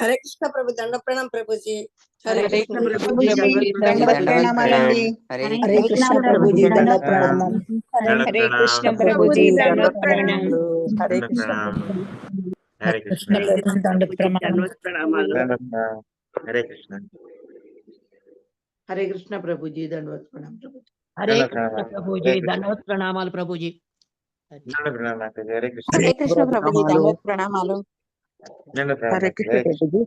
हरे कृष्ण प्रभु दंड प्रणाम प्रभु जी। हरे हरे कृष्ण कृष्ण प्रभु जी दंडवत प्रणामालंడి। हरे कृष्ण प्रभु जी दंडवत प्रणाम। हरे कृष्ण प्रभु जी दंडवत दंडवत प्रणाम। प्रणाम। हरे कृष्ण हरे कृष्ण दंडवत प्रणामाలు। हरे कृष्ण हरे कृष्ण प्रभु जी दंडवत प्रणाम प्रभु जी। हरे कृष्ण प्रभु जी दंडवत प्रणामाలు प्रभु जी। प्रणाम हरे कृष्ण हरे कृष्ण प्रभु जी दंडवत प्रणामाలు। हरे कृष्ण प्रभु जी।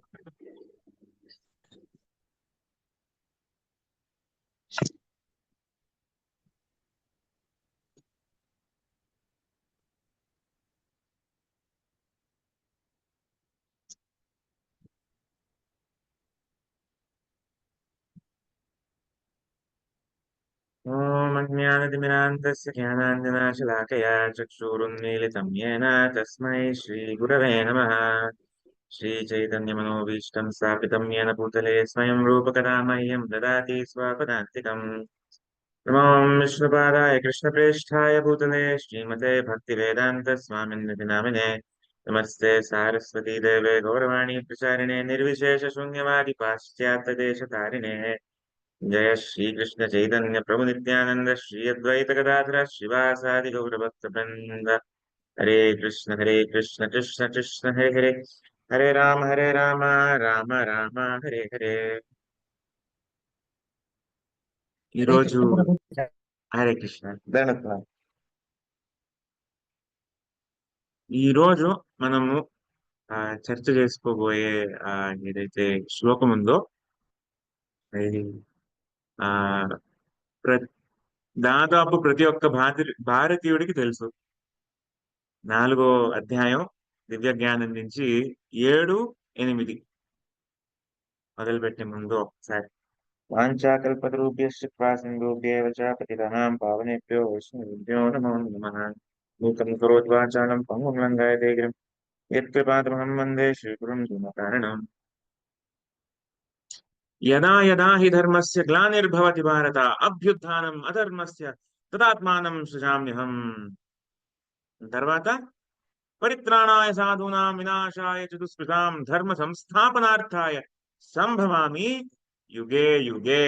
ॐ अज्ञानतिमिरान्तस्य ज्ञानाञ्जनाशलाकया चक्षुरुन्मीलितं येन तस्मै श्रीगुरवे नमः। श्रीचैतन्यमनोभीष्टं स्थापितं येन भूतले स्वयं रूपकदा मह्यं ददाति स्वपदान्तिकम्। नमो विष्णुपादाय कृष्णप्रेष्ठाय भूतले श्रीमते भक्तिवेदान्तस्वामिन्निति नामिने। नमस्ते सारस्वती देवे गौरवाणी प्रचारिणे निर्विशेषशून्यवादी पाश्चात्यदेशतारिणे। जय श्री कृष्ण चैतन्य प्रभु नित्यानंद श्री अद्वैत गदाधर श्रीवासादि गौरभक्तवृंद। हरे कृष्ण कृष्ण कृष्ण हरे हरे। हरे राम राम राम हरे हरे। ఈరోజు హరే కృష్ణ ధన్యవాదాలు. ఈరోజు మనము చర్చ చేసుకోబోయే ఏదైతే శ్లోకం ఉందో ఇది ఆ దాదాపు ప్రతి ఒక్క భారతీయుడికి తెలుసు. 4వ అధ్యాయం దివ్య జ్ఞానం నుంచి 7, 8 మొదలుపెట్టే ముందు ఒకసారి వాంఛాకల్పతరుభ్యశ్చ కృపా సింధుభ్యేవ చ పతితానాం పావనేభ్యో వైష్ణవేభ్యో నమో నమః. మూకం కరోతి వాచాలం పంగుం లంఘయతే గిరిం యత్కృపాతమహం వందే శ్రీగురుం దీనకారణం. యదా యదా హి ధర్మస్య గ్లానిర్భవతి భారత అభ్యుత్థానం అధర్మస్య తదాత్మానం సృజామ్యహం. తర్వాత పరిత్రాణాయ సాధూనాం వినాశాయ చ దుష్కృతాం ధర్మ సంస్థాపనార్థాయ సంభవామి యుగే యుగే.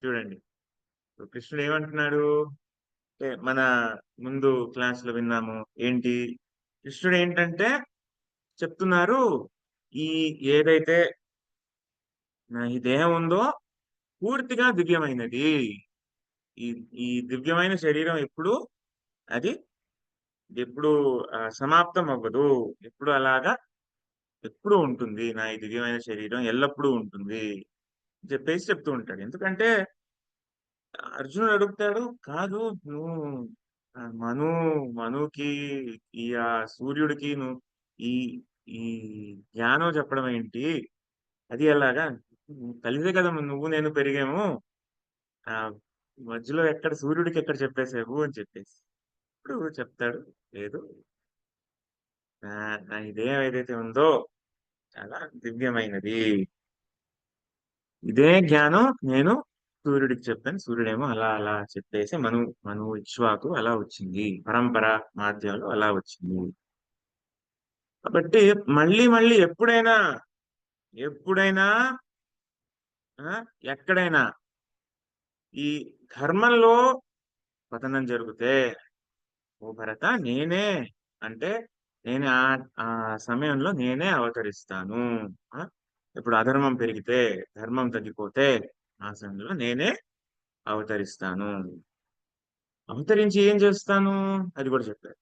చూడండి కృష్ణుడు ఏమంటున్నాడు అంటే మన ముందు క్లాస్ లో విన్నాము ఏంటి కృష్ణుడు ఏంటంటే చెప్తున్నారు ఈ ఏదైతే ఈ దేహం ఉందో పూర్తిగా దివ్యమైనది. ఈ ఈ దివ్యమైన శరీరం అది ఎప్పుడు సమాప్తం అవ్వదు, ఎప్పుడు అలాగా ఎప్పుడు ఉంటుంది. నా ఈ దివ్యమైన శరీరం ఎల్లప్పుడూ ఉంటుంది చెప్పేసి చెప్తూ ఉంటాడు. ఎందుకంటే అర్జునుడు అడుగుతాడు, కాదు నువ్వు మను మనుకి ఈ సూర్యుడికి నువ్వు ఈ ఈ జ్ఞానం చెప్పడం ఏంటి, అది ఎలాగా, కలిసే కదా నువ్వు నేను పెరిగాము, ఆ మధ్యలో ఎక్కడ సూర్యుడికి ఎక్కడ చెప్పేసావు అని చెప్పేసి ఇప్పుడు చెప్తాడు. లేదు, నా ఇదేం ఏదైతే ఉందో చాలా దివ్యమైనది. ఇదే జ్ఞానం నేను సూర్యుడికి చెప్పాను, సూర్యుడేమో అలా అలా చెప్పేసి మను ఇక్ష్వాకు అలా వచ్చింది, పరంపర మాధ్యమంలో అలా వచ్చింది. కాబట్టి మళ్ళీ మళ్ళీ ఎప్పుడైనా ఎక్కడైనా ఈ ధర్మంలో పతనం జరిగితే ఓ భరత నేనే అంటే నేను ఆ సమయంలో నేనే అవతరిస్తాను. ఇప్పుడు అధర్మం పెరిగితే ధర్మం తగ్గిపోతే ఆ సమయంలో నేనే అవతరిస్తాను. అవతరించి ఏం చేస్తాను అది కూడా చెప్పారు.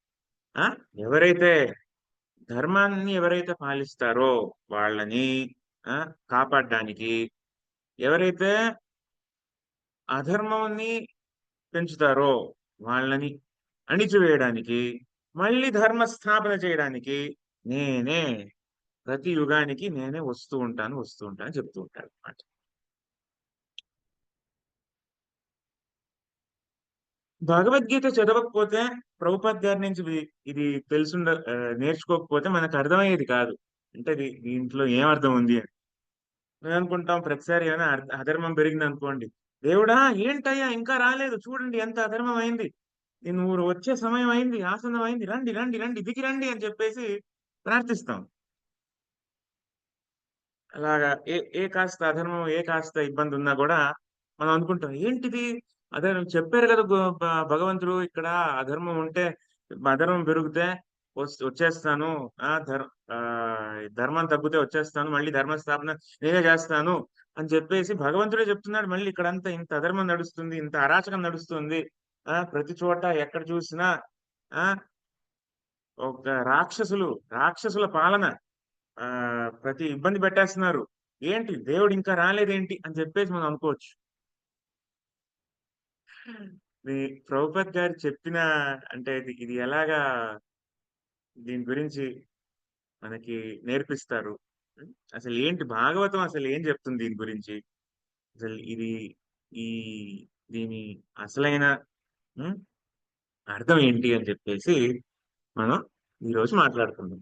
ఎవరైతే ధర్మాన్ని ఎవరైతే పాలిస్తారో వాళ్ళని కాపాడడానికి, ఎవరైతే అధర్మాన్ని పెంచుతారో వాళ్ళని అణిచివేయడానికి, మళ్ళీ ధర్మ స్థాపన చేయడానికి నేనే ప్రతి యుగానికి నేనే వస్తూ ఉంటాను చెప్తూ ఉంటాడు అన్నమాట. భగవద్గీత చదవకపోతే, ప్రభుపాద్ గారి నుంచి ఇది నేర్చుకోకపోతే మనకు అర్థమయ్యేది కాదు. అంటే దీంట్లో ఏం అర్థం ఉంది అని మేము అనుకుంటాం. ప్రతిసారి ఏమైనా అధర్మం పెరిగింది అనుకోండి, దేవుడా ఏంటయ్యా ఇంకా రాలేదు, చూడండి ఎంత అధర్మం అయింది, నువ్వు వచ్చే సమయం అయింది, ఆసనం అయింది, రండి రండి రండి, దిగి రండి అని చెప్పేసి ప్రార్థిస్తాం. అలాగా ఏ కాస్త అధర్మం, ఏ కాస్త ఇబ్బంది ఉన్నా కూడా మనం అనుకుంటాం, ఏంటిది అధర్మం చెప్పారు కదా భగవంతుడు, ఇక్కడ అధర్మం ఉంటే, అధర్మం పెరిగితే వచ్చేస్తాను, ఆ ధర్ ఆ ధర్మం తగ్గితే వచ్చేస్తాను, మళ్ళీ ధర్మస్థాపన నేనే చేస్తాను అని చెప్పేసి భగవంతుడే చెప్తున్నాడు. మళ్ళీ ఇక్కడంతా ఇంత అధర్మం నడుస్తుంది, ఇంత అరాచకం నడుస్తుంది, ప్రతి చోట ఎక్కడ చూసినా ఆ ఒక రాక్షసుల పాలన, ఆ ప్రతి ఇబ్బంది పెట్టేస్తున్నారు, ఏంటి దేవుడు ఇంకా రాలేదేంటి అని చెప్పేసి మనం అనుకోవచ్చు. ఈ ప్రభుపాద్ గారు చెప్పిన, అంటే ఇది ఎలాగా దీని గురించి మనకి నేర్పిస్తారు, అసలు ఏంటి భాగవతం అసలు ఏం చెప్తుంది దీని గురించి, అసలు ఈ దీని అసలైన ఉం, అర్థం ఏంటి అని చెప్పేసి మనం ఈరోజు మాట్లాడుకుందాం.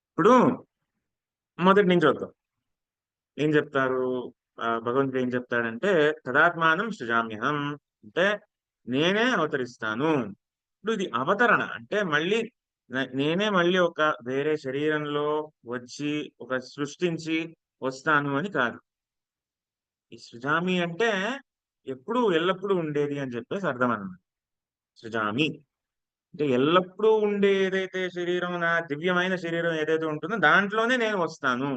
ఇప్పుడు మొదటి నుంచి వద్దాం. ఏం చెప్తారు భగవంతుడు ఏం చెప్తాడంటే, తదాత్మానం సృజామ్యహం, అంటే నేనే అవతరిస్తాను. ఇప్పుడు ఇది అవతరణ అంటే మళ్ళీ నేనే మళ్ళీ ఒక వేరే శరీరంలో వచ్చి ఒక సృష్టించి వస్తాను అని కాదు. ఈ సృజామి అంటే ఎప్పుడు ఎల్లప్పుడూ ఉండేది అని చెప్పేసి అర్థం అన్నమాట. సృజామి అంటే ఎల్లప్పుడూ ఉండే ఏదైతే శరీరం, నా దివ్యమైన శరీరం ఏదైతే ఉంటుందో దాంట్లోనే నేను వస్తాను.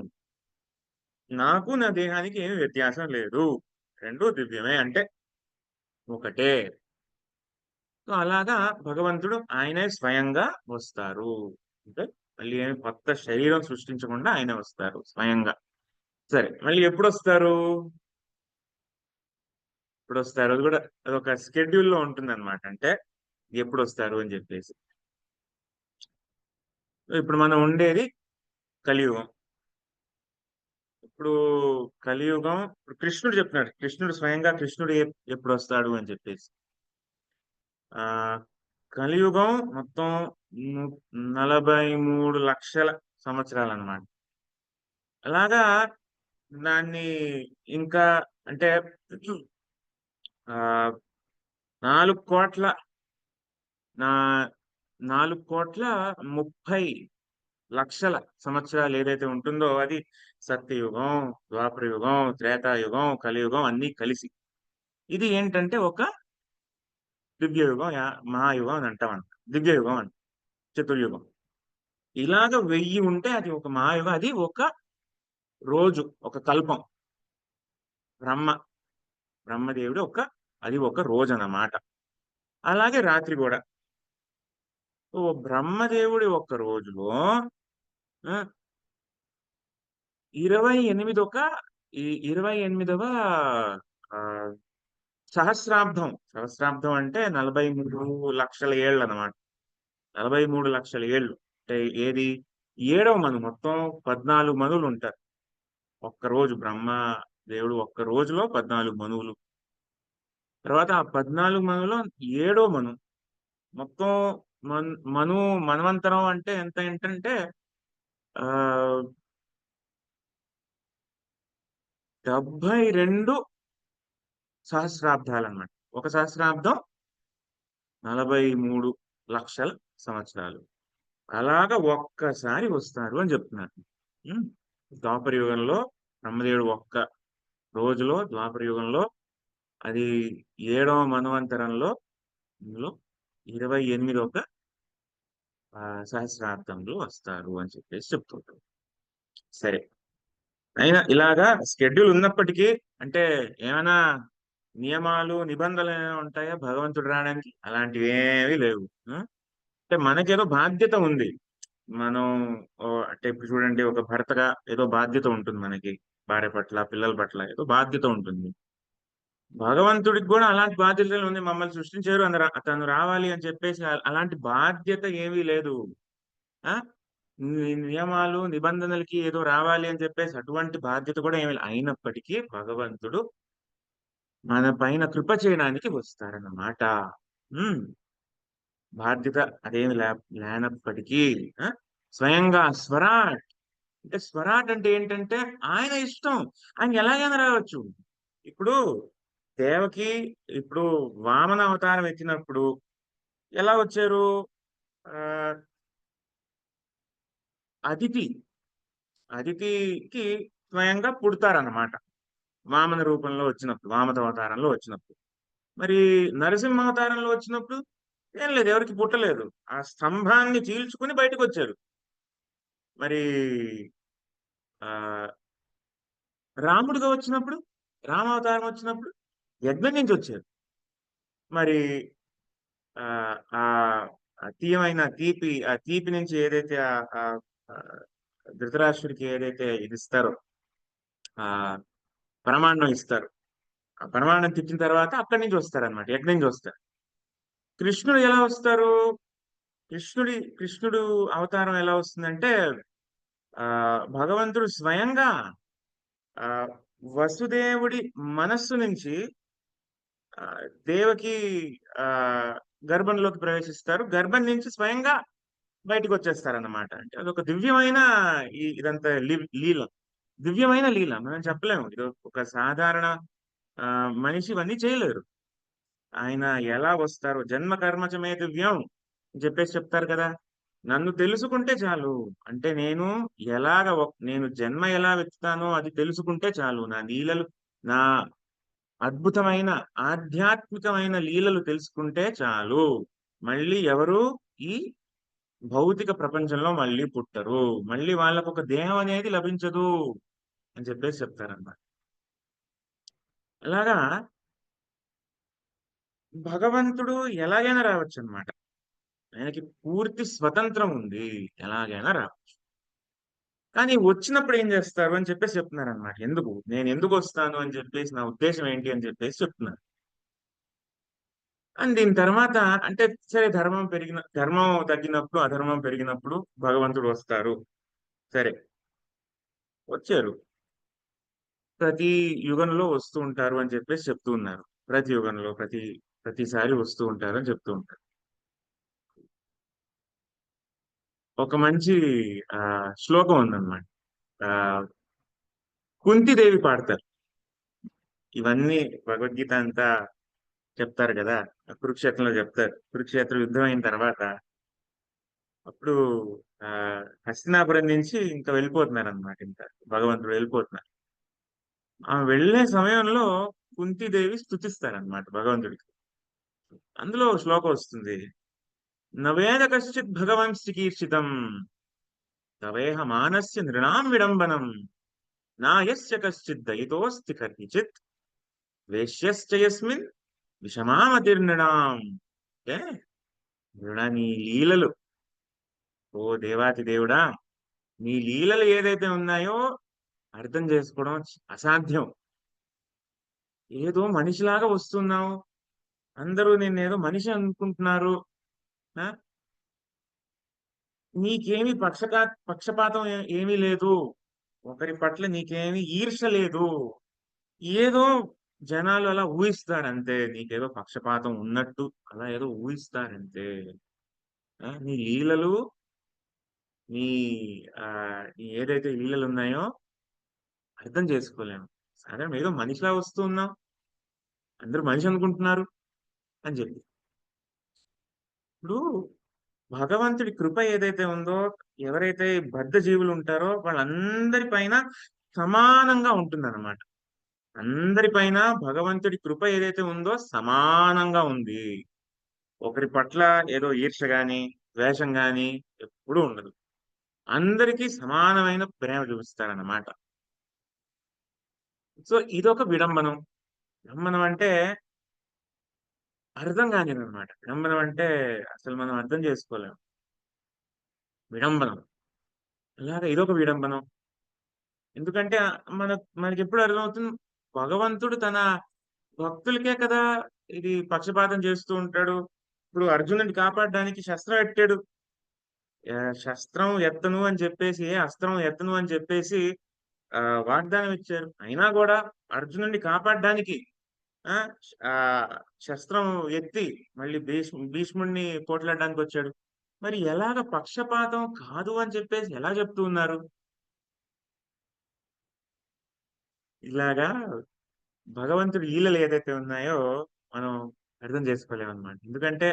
నాకు నా దేహానికి ఏమి వ్యత్యాసం లేదు, రెండు దివ్యమే, అంటే ఒకటే. సో అలాగా భగవంతుడు ఆయనే స్వయంగా వస్తారు. అంటే మళ్ళీ ఏమి కొత్త శరీరం సృష్టించకుండా ఆయన వస్తారు స్వయంగా. సరే, మళ్ళీ ఎప్పుడు వస్తారు? అది కూడా అదొక స్కెడ్యూల్లో ఉంటుంది అనమాట. అంటే ఎప్పుడు వస్తారు అని చెప్పేసి. ఇప్పుడు మనం ఉండేది కలియుగం. ఇప్పుడు కలియుగం, ఇప్పుడు కృష్ణుడు చెప్తున్నాడు, స్వయంగా కృష్ణుడు ఎప్పుడు వస్తాడు అని చెప్పేసి. ఆ కలియుగం మొత్తం 43 లక్షల సంవత్సరాలు అన్నమాట. అలాగా దాన్ని ఇంకా అంటే ఆ 4 కోట్ల 30 లక్షల సంవత్సరాలు ఏదైతే ఉంటుందో అది సత్యయుగం, ద్వాపరయుగం, త్రేతాయుగం, కలియుగం అన్ని కలిసి ఇది ఏంటంటే ఒక దివ్యయుగం, మహాయుగం అని అంటాం. దివ్యయుగం అంట, చతుర్యుగం. ఇలాగ 1000 ఉంటే అది ఒక మహాయుగం, అది ఒక రోజు, ఒక కల్పం. బ్రహ్మదేవుడు అది ఒక రోజు అన్నమాట. అలాగే రాత్రి కూడా బ్రహ్మదేవుడి ఒక్క రోజులో 28వ సహస్రాబ్దం అంటే 43 లక్షల ఏళ్ళు అన్నమాట. 43 లక్షల ఏళ్ళు అంటే ఏది 7వ మను, మొత్తం 14 మనువులు ఉంటారు ఒక్కరోజు. దేవుడు ఒక్క రోజులో 14 మనువులు. తర్వాత ఆ 14 మనువులో 7వ మను, మొత్తం మన్వంతరం అంటే ఎంత ఏంటంటే 72 సహస్రాబ్దాలు అన్నమాట. ఒక సహస్రాబ్దం 43 లక్షల సంవత్సరాలు. అలాగా ఒక్కసారి వస్తారు అని చెప్తున్నారు. ద్వాపర యుగంలో బ్రహ్మదేవుడు ఒక్క రోజులో, ద్వాపర యుగంలో అది 7వ మన్వంతరంలో 28వ సహస్రాబ్దంలో వస్తారు అని చెప్పేసి చెప్తుంటారు. సరే, అయినా ఇలాగా స్కెడ్యూల్ ఉన్నప్పటికీ అంటే ఏమైనా నియమాలు, నిబంధనలు ఉంటాయా భగవంతుడు రావడానికి? అలాంటివి ఏమీ లేవు. అంటే మనకేదో బాధ్యత ఉంది. మనం అంటే ఇప్పుడు చూడండి, ఒక భర్తగా ఏదో బాధ్యత ఉంటుంది మనకి, భార్య పట్ల, పిల్లల పట్ల ఏదో బాధ్యత ఉంటుంది. భగవంతుడికి కూడా అలాంటి బాధ్యతలు ఉంది. మమ్మల్ని సృష్టించారు, తను రావాలి అని చెప్పేసి అలాంటి బాధ్యత ఏమీ లేదు. నియమాలు, నిబంధనలకి ఏదో రావాలి అని చెప్పేసి అటువంటి బాధ్యత కూడా ఏమీ అయినప్పటికీ భగవంతుడు మన పైన కృప చేయడానికి వస్తారన్నమాట. బాధ్యత అదేమి లేనప్పటికీ స్వయంగా స్వరాట్ అంటే, స్వరాట్ అంటే ఏంటంటే ఆయన ఇష్టం, ఆయన ఎలాగైనా రావచ్చు. ఇప్పుడు దేవకి ఇప్పుడు వామన అవతారం ఎత్తినప్పుడు ఎలా వచ్చారు? ఆ అదితి అదితికి స్వయంగా పుడతారన్నమాట. వామన రూపంలో వచ్చినప్పుడు, వామన అవతారంలో వచ్చినప్పుడు. మరి నరసింహ అవతారంలో వచ్చినప్పుడు ఏం లేదు, ఎవరికి పుట్టలేదు. ఆ స్తంభాన్ని చీల్చుకుని బయటకు వచ్చారు. మరి ఆ రాముడిగా వచ్చినప్పుడు, రామావతారం వచ్చినప్పుడు యజ్ఞం నుంచి వచ్చారు. మరి ఆ ఆ ఆ తీయమైన ఆ తీపి నుంచి ఏదైతే ఆ ఆ ధృతరాష్ట్రుడికి ఏదైతే ఇది ఇస్తారో, ఆ పరమాన్నం ఇస్తారు. ఆ పరమాన్నం తిట్టిన తర్వాత అక్కడి నుంచి వస్తారనమాట, యజ్ఞం నుంచి వస్తారు. కృష్ణుడు ఎలా వస్తారు? కృష్ణుడు అవతారం ఎలా వస్తుందంటే, ఆ భగవంతుడు స్వయంగా ఆ వసుదేవుడి మనస్సు నుంచి ఆ, దేవకి ఆ గర్భంలోకి ప్రవేశిస్తారు. గర్భం నుంచి స్వయంగా బయటకు వచ్చేస్తారన్నమాట. అంటే అదొక దివ్యమైన ఇదంతా లీల, దివ్యమైన లీల. మనం చెప్పలేము, ఇది ఒక సాధారణ ఆ మనిషి ఇవన్నీ చేయలేరు. ఆయన ఎలా వస్తారో, జన్మ కర్మచమే దివ్యం అని చెప్పేసి చెప్తారు కదా. నన్ను తెలుసుకుంటే చాలు, అంటే నేను జన్మ ఎలా వెతుకుతానో అది తెలుసుకుంటే చాలు. నా లీలలు, నా అద్భుతమైన ఆధ్యాత్మికమైన లీలలు తెలుసుకుంటే చాలు. మళ్ళీ ఎవరు ఈ భౌతిక ప్రపంచంలో మళ్ళీ పుట్టరు, మళ్ళీ వాళ్ళకు ఒక దేహం అనేది లభించదు అని చెప్పేసి చెప్తారన్నమాట. అలాగా భగవంతుడు ఎలాగైనా రావచ్చు అన్నమాట. ఆయనకి పూర్తి స్వతంత్రం ఉంది, ఎలాగైనా రావచ్చు. కానీ వచ్చినప్పుడు ఏం చేస్తారు అని చెప్పేసి చెప్తున్నారు అనమాట. నేను ఎందుకు వస్తాను అని చెప్పేసి, నా ఉద్దేశం ఏంటి అని చెప్పేసి చెప్తున్నారు. అండ్ దీని తర్వాత అంటే సరే, ధర్మం తగ్గినప్పుడు, అధర్మం పెరిగినప్పుడు భగవంతుడు వస్తారు. సరే, వచ్చారు. ప్రతి యుగంలో వస్తూ ఉంటారు అని చెప్పేసి చెప్తూ ఉన్నారు. ప్రతి యుగంలో ప్రతిసారి వస్తూ ఉంటారు అని చెప్తూ ఉంటారు. ఒక మంచి ఆ శ్లోకం ఉందన్నమాట. ఆ కుంతిదేవి పాడతారు. ఇవన్నీ భగవద్గీత అంతా చెప్తారు కదా, కురుక్షేత్రంలో చెప్తారు. కురుక్షేత్ర యుద్ధం అయిన తర్వాత అప్పుడు ఆ హస్తినాపురం నుంచి ఇంకా వెళ్ళిపోతున్నారు అనమాట. ఇంకా భగవంతుడు వెళ్ళిపోతున్నారు. ఆ వెళ్ళే సమయంలో కుంతిదేవి స్తుతిస్తారనమాట భగవంతుడికి. అందులో శ్లోకం వస్తుంది. నవేద కశ్చిత్ భగవాన్ శ్రీకీర్షితం తవేహ మానస్య నృణాం విడంబనం నాయస్య కశ్చిత్ దయితోస్తి కర్హిచిత్ వేశ్యశ్చ యస్మిన్ విషమామతిర్నృణాం. అంటే నీ లీలలు, ఓ దేవాతి దేవుడా, నీ లీలలు ఏదైతే ఉన్నాయో అర్థం చేసుకోవడం అసాధ్యం. ఏదో మనిషిలాగా వస్తున్నావు, అందరూ నిన్నేదో మనిషి అనుకుంటున్నారు. ఆ? నీకేమి పక్షపాతం ఏమీ లేదు, ఒకరి పట్ల నీకేమి ఈర్ష లేదు. ఏదో జనాలు అలా ఊహిస్తారంతే, నీకేదో పక్షపాతం ఉన్నట్టు అలా ఏదో ఊహిస్తారంతే. నీ లీలలు, నీ ఆ నీ ఏదైతే లీలలు ఉన్నాయో అర్థం చేసుకోలేము. సరే, ఏదో మనిషిలా వస్తూ ఉన్నాం, అందరూ మనిషి అనుకుంటున్నారు అని చెప్పి. ఇప్పుడు భగవంతుడి కృప ఏదైతే ఉందో, ఎవరైతే బద్ధ జీవులు ఉంటారో వాళ్ళందరి పైన సమానంగా ఉంటుందన్నమాట. అందరిపైన భగవంతుడి కృప ఏదైతే ఉందో సమానంగా ఉంది. ఒకరి పట్ల ఏదో ఈర్ష గాని, ద్వేషం గాని ఎప్పుడూ ఉండదు. అందరికీ సమానమైన ప్రేమ చూపిస్తారన్నమాట. సో ఇదొక విడంబనం. విడంబనం అంటే అర్థం కానిదన్నమాట. విడంబనం అంటే అసలు మనం అర్థం చేసుకోలేము. విడంబనం, అలాగా ఇదొక విడంబనం. ఎందుకంటే మనకి ఎప్పుడు అర్థమవుతుంది, భగవంతుడు తన భక్తులకే కదా ఇది పక్షపాతం చేస్తూ ఉంటాడు. ఇప్పుడు అర్జునుడిని కాపాడడానికి శస్త్రం ఎట్టాడు. శస్త్రం ఎత్తను అని చెప్పేసి, అస్త్రం ఎత్తను అని చెప్పేసి ఆ వాగ్దానం ఇచ్చారు. అయినా కూడా అర్జునుడిని కాపాడడానికి ఆ ఆ శస్త్రం ఎత్తి మళ్ళీ భీష్ముడిని పోట్లాడడానికి వచ్చాడు. మరి ఎలాగ పక్షపాతం కాదు అని చెప్పేసి ఎలా చెప్తూ ఉన్నారు? ఇలాగా భగవంతుడి లీలలు ఏదైతే ఉన్నాయో మనం అర్థం చేసుకోలేము అనమాట. ఎందుకంటే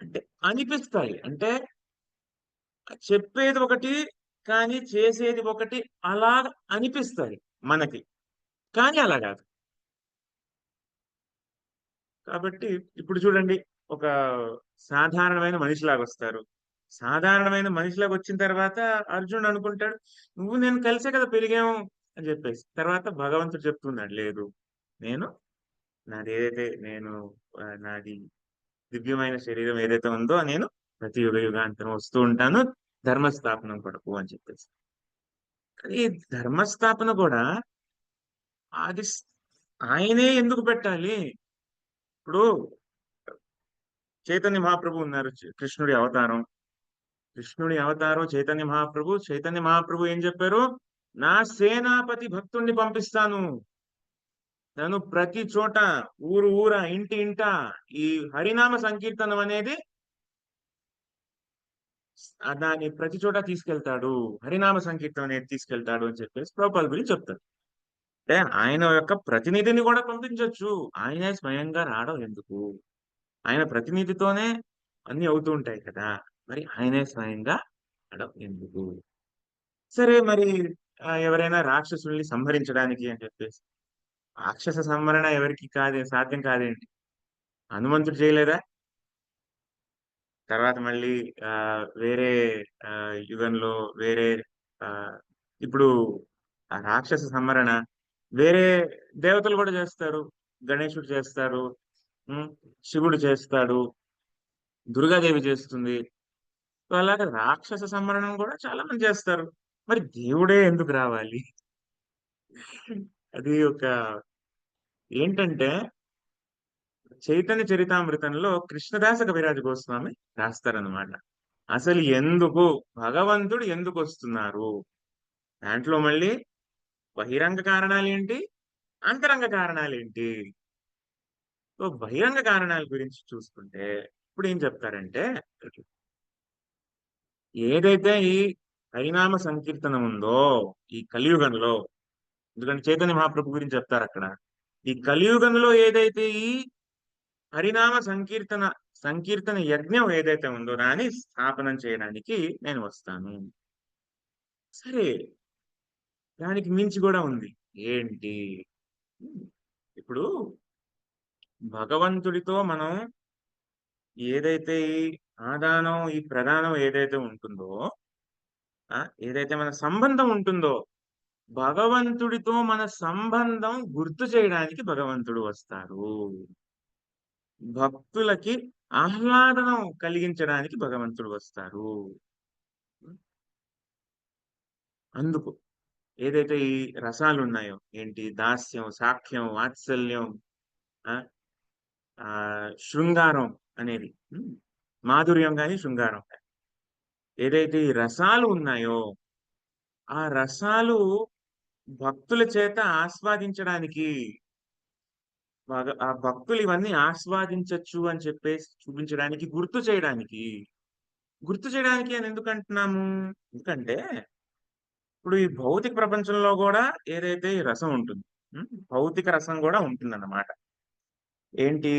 అంటే అనిపిస్తాయి. అంటే చెప్పేది ఒకటి, కానీ చేసేది ఒకటి అలా అనిపిస్తాయి మనకి. కానీ అలా కాదు. కాబట్టి ఇప్పుడు చూడండి, ఒక సాధారణమైన మనిషిలాగా వస్తారు. సాధారణమైన మనిషిలాగా వచ్చిన తర్వాత అర్జునుడు అనుకుంటాడు, నువ్వు నేను కలిసే కదా పెరిగాము అని చెప్పేసి. తర్వాత భగవంతుడు చెప్తున్నాడు, లేదు, నేను నాది ఏదైతే నేను నాది దివ్యమైన శరీరం ఏదైతే ఉందో నేను ప్రతి యుగాంతం వస్తూ ఉంటాను, ధర్మస్థాపనం కొరకు అని చెప్పేసి. కానీ ఈ ధర్మస్థాపన కూడా అది ఆయనే ఎందుకు పెట్టాలి? ఇప్పుడు చైతన్య మహాప్రభు ఉన్నారు, కృష్ణుడి అవతారం. కృష్ణుడి అవతారం చైతన్య మహాప్రభు ఏం చెప్పారు? నా సేనాపతి భక్తుణ్ణి పంపిస్తాను, తను ప్రతి చోట, ఊరు ఊర, ఇంటి ఇంట ఈ హరినామ సంకీర్తనం అనేది దాన్ని ప్రతి చోట తీసుకెళ్తాడు, హరినామ సంకీర్తనం అనేది తీసుకెళ్తాడు అని చెప్పేసి ప్రభుపాల్ గురించి చెప్తారు. అంటే ఆయన యొక్క ప్రతినిధిని కూడా పంపించవచ్చు, ఆయనే స్వయంగా రావడం ఎందుకు? ఆయన ప్రతినిధితోనే అన్ని అవుతూ ఉంటాయి కదా, మరి ఆయనే స్వయంగా రావడం ఎందుకు? సరే, మరి ఎవరైనా రాక్షసుల్ని సంహరించడానికి అని చెప్పేసి, రాక్షస సంహరణ ఎవరికి సాధ్యం కాదేంటి? హనుమంతుడు చేయలేదా? తర్వాత మళ్ళీ ఆ వేరే యుగంలో వేరే ఆ ఇప్పుడు ఆ రాక్షస సంహరణ వేరే దేవతలు కూడా చేస్తారు. గణేశుడు చేస్తారు, ఉం, శివుడు చేస్తాడు, దుర్గాదేవి చేస్తుంది. సో అలాగే రాక్షస సంహరణం కూడా చాలా మంది చేస్తారు. మరి దేవుడే ఎందుకు రావాలి? అది ఒక ఏంటంటే, చైతన్య చరితామృతంలో కృష్ణదాస కవిరాజ గోస్వామి రాస్తారనమాట. అసలు ఎందుకు భగవంతుడు ఎందుకు వస్తున్నారు? దాంట్లో మళ్ళీ బహిరంగ కారణాలు ఏంటి, అంతరంగ కారణాలు ఏంటి? సో బహిరంగ కారణాల గురించి చూసుకుంటే ఇప్పుడు ఏం చెప్తారంటే, ఏదైతే ఈ హరినామ సంకీర్తనం ఉందో ఈ కలియుగంలో, ఎందుకంటే చైతన్య మహాప్రభు గురించి చెప్తారు అక్కడ, ఈ కలియుగంలో ఏదైతే ఈ హరినామ సంకీర్తన యజ్ఞం ఏదైతే ఉందో దాన్ని స్థాపనం చేయడానికి నేను వస్తాను. సరే, దానికి మించి కూడా ఉంది. ఏంటి? ఇప్పుడు భగవంతుడితో మనం ఏదైతే ఈ ఆదానం ఈ ప్రధానం ఏదైతే ఉంటుందో, ఏదైతే మన సంబంధం ఉంటుందో, భగవంతుడితో మన సంబంధం గుర్తు చేయడానికి భగవంతుడు వస్తారు. భక్తులకి ఆహ్లాదనం కలిగించడానికి భగవంతుడు వస్తారు. అందుకు ఏదైతే ఈ రసాలు ఉన్నాయో, ఏంటి, దాస్యం, సాఖ్యం, వాత్సల్యం, ఆ ఆ శృంగారం అనేది, మాధుర్యం కానీ శృంగారం కానీ, ఏదైతే ఈ రసాలు ఉన్నాయో ఆ రసాలు భక్తుల చేత ఆస్వాదించడానికి, ఆ భక్తులు ఇవన్నీ ఆస్వాదించవచ్చు అని చెప్పేసి చూపించడానికి, గుర్తు చేయడానికి అని ఎందుకు అంటున్నాము? ఎందుకంటే ఇప్పుడు ఈ భౌతిక ప్రపంచంలో కూడా ఏదైతే ఈ రసం ఉంటుంది, భౌతిక రసం కూడా ఉంటుంది అన్నమాట. ఏంటి?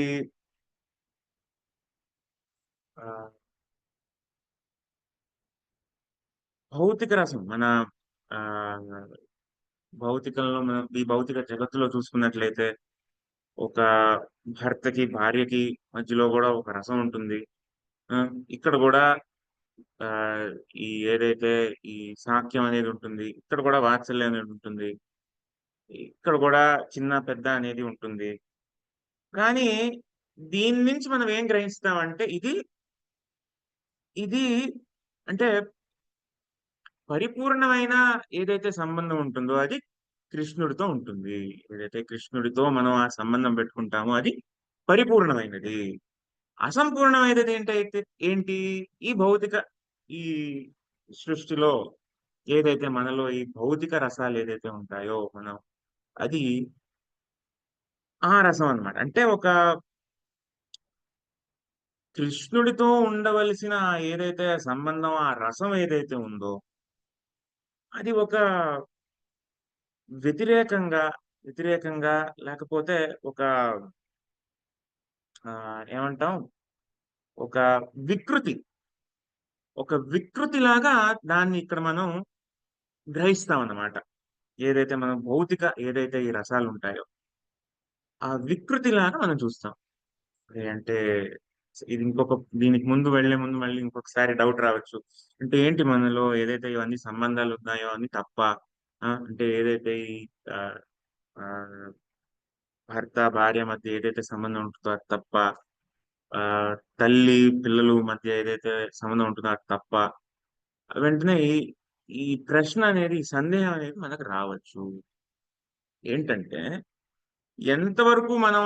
ఆ భౌతిక రసం మన ఆ భౌతికంలో మనం ఈ భౌతిక జగత్తులో చూసుకున్నట్లయితే, ఒక భర్తకి భార్యకి మధ్యలో కూడా ఒక రసం ఉంటుంది. ఆ, ఇక్కడ కూడా ఆ ఈ ఏదైతే ఈ సాఖ్యం అనేది ఉంటుంది, ఇక్కడ కూడా వాత్సల్యం అనేది ఉంటుంది, ఇక్కడ కూడా చిన్న పెద్ద అనేది ఉంటుంది. కానీ దీని నుంచి మనం ఏం గ్రహిస్తామంటే, ఇది ఇది అంటే పరిపూర్ణమైన ఏదైతే సంబంధం ఉంటుందో అది కృష్ణుడితో ఉంటుంది. ఏదైతే కృష్ణుడితో మనం ఆ సంబంధం పెట్టుకుంటామో అది పరిపూర్ణమైనది. అసంపూర్ణమైనది ఏంటైతే ఏంటి? ఈ భౌతిక ఈ సృష్టిలో ఏదైతే మనలో ఈ భౌతిక రసాలు ఏదైతే ఉంటాయో మనం, అది ఆ రసం అన్నమాట. అంటే ఒక కృష్ణుడితో ఉండవలసిన ఏదైతే సంబంధం, ఆ రసం ఏదైతే ఉందో అది ఒక వ్యతిరేకంగా, వ్యతిరేకంగా లేకపోతే ఒక ఏమంటాం ఒక వికృతి ఒక వికృతిలాగా దాన్ని ఇక్కడ మనం గ్రహిస్తాం అన్నమాట. ఏదైతే మనం భౌతిక ఏదైతే ఈ రసాలు ఉంటాయో ఆ వికృతిలాగా మనం చూస్తాం. అంటే ఇది ఇంకొక దీనికి ముందు వెళ్లే ముందు మళ్ళీ ఇంకొకసారి డౌట్ రావచ్చు. అంటే ఏంటి మనలో ఏదైతే ఇవన్నీ సంబంధాలు ఉన్నాయో అన్ని తప్పా? అంటే ఏదైతే ఈ ఆహ్, ఆహ్, భర్త, భార్య మధ్య ఏదైతే సంబంధం ఉంటుందో అది తప్పా? ఆహ్, తల్లి, పిల్లలు మధ్య ఏదైతే సంబంధం ఉంటుందో అది తప్పా? వెంటనే ఈ ప్రశ్న అనేది, ఈ సందేహం అనేది మనకు రావచ్చు. ఏంటంటే ఎంతవరకు మనం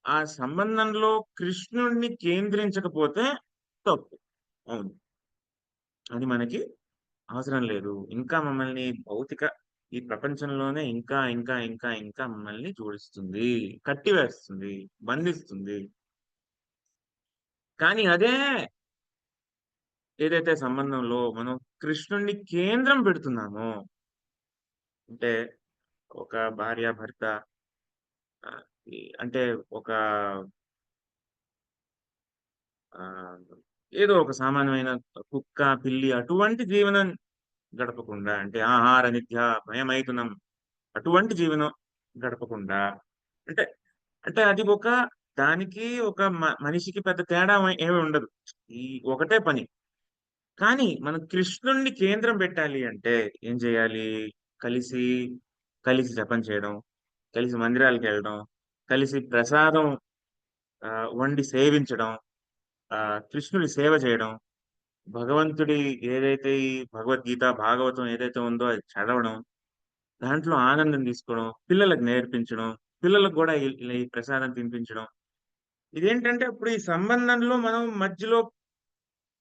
ఆ సంబంధంలో కృష్ణుడిని కేంద్రించకపోతే తప్పు. అవును. అది మనకి అవసరం లేదు. ఇంకా మమ్మల్ని భౌతిక ఈ ప్రపంచంలోనే ఇంకా మమ్మల్ని జోడిస్తుంది, కట్టివేస్తుంది, బంధిస్తుంది. కానీ అదే ఏదైతే సంబంధంలో మనం కృష్ణుడిని కేంద్రం పెడుతున్నామో, అంటే ఒక భార్యాభర్త ఆహ్, అంటే ఒక ఆహ్, ఏదో ఒక సామాన్యమైన కుక్క, పిల్లి అటువంటి జీవనం గడపకుండా అంటే ఆహార నిద్య భయమైతునం అటువంటి జీవనం గడపకుండా అంటే అంటే అది ఒక దానికి ఒక మనిషికి పెద్ద తేడా ఏమి ఉండదు. ఈ ఒకటే పని. కానీ మనం కృష్ణుడిని కేంద్రం పెట్టాలి అంటే ఏం చేయాలి? కలిసి, కలిసి జపం చేయడం, కలిసి మందిరాలకెళ్ళడం, కలిసి ప్రసాదం వండి సేవించడం, కృష్ణుడి సేవ చేయడం, భగవంతుడి ఏదైతే ఈ భగవద్గీత, భాగవతం ఏదైతే ఉందో అది చదవడం, దాంట్లో ఆనందం తీసుకోవడం, పిల్లలకు నేర్పించడం, పిల్లలకు కూడా ఇలా ఈ ప్రసాదం తినిపించడం. ఇదేంటంటే అప్పుడు ఈ సంబంధంలో మనం మధ్యలో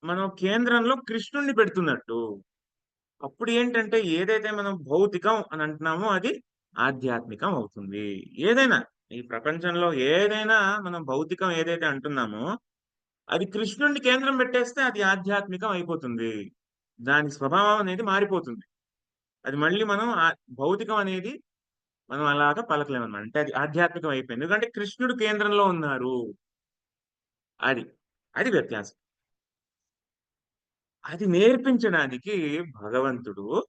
మనం కేంద్రంలో కృష్ణుడిని పెడుతున్నట్టు. అప్పుడు ఏంటంటే ఏదైతే మనం భౌతికం అని అంటున్నామో అది ఆధ్యాత్మికం అవుతుంది. ఏదైనా ఈ ప్రపంచంలో ఏదైనా మనం భౌతికం ఏదైతే అంటున్నామో అది కృష్ణుడిని కేంద్రం పెట్టేస్తే అది ఆధ్యాత్మికం అయిపోతుంది. దాని స్వభావం అనేది మారిపోతుంది. అది మళ్ళీ మనం భౌతికం అనేది మనం అలాగా పలకలేమన్నమాట. అంటే అది ఆధ్యాత్మికం అయిపోయింది. ఎందుకంటే కృష్ణుడు కేంద్రంలో ఉన్నారు. అది. అది వ్యత్యాసం. అది నేర్పించడానికి భగవంతుడు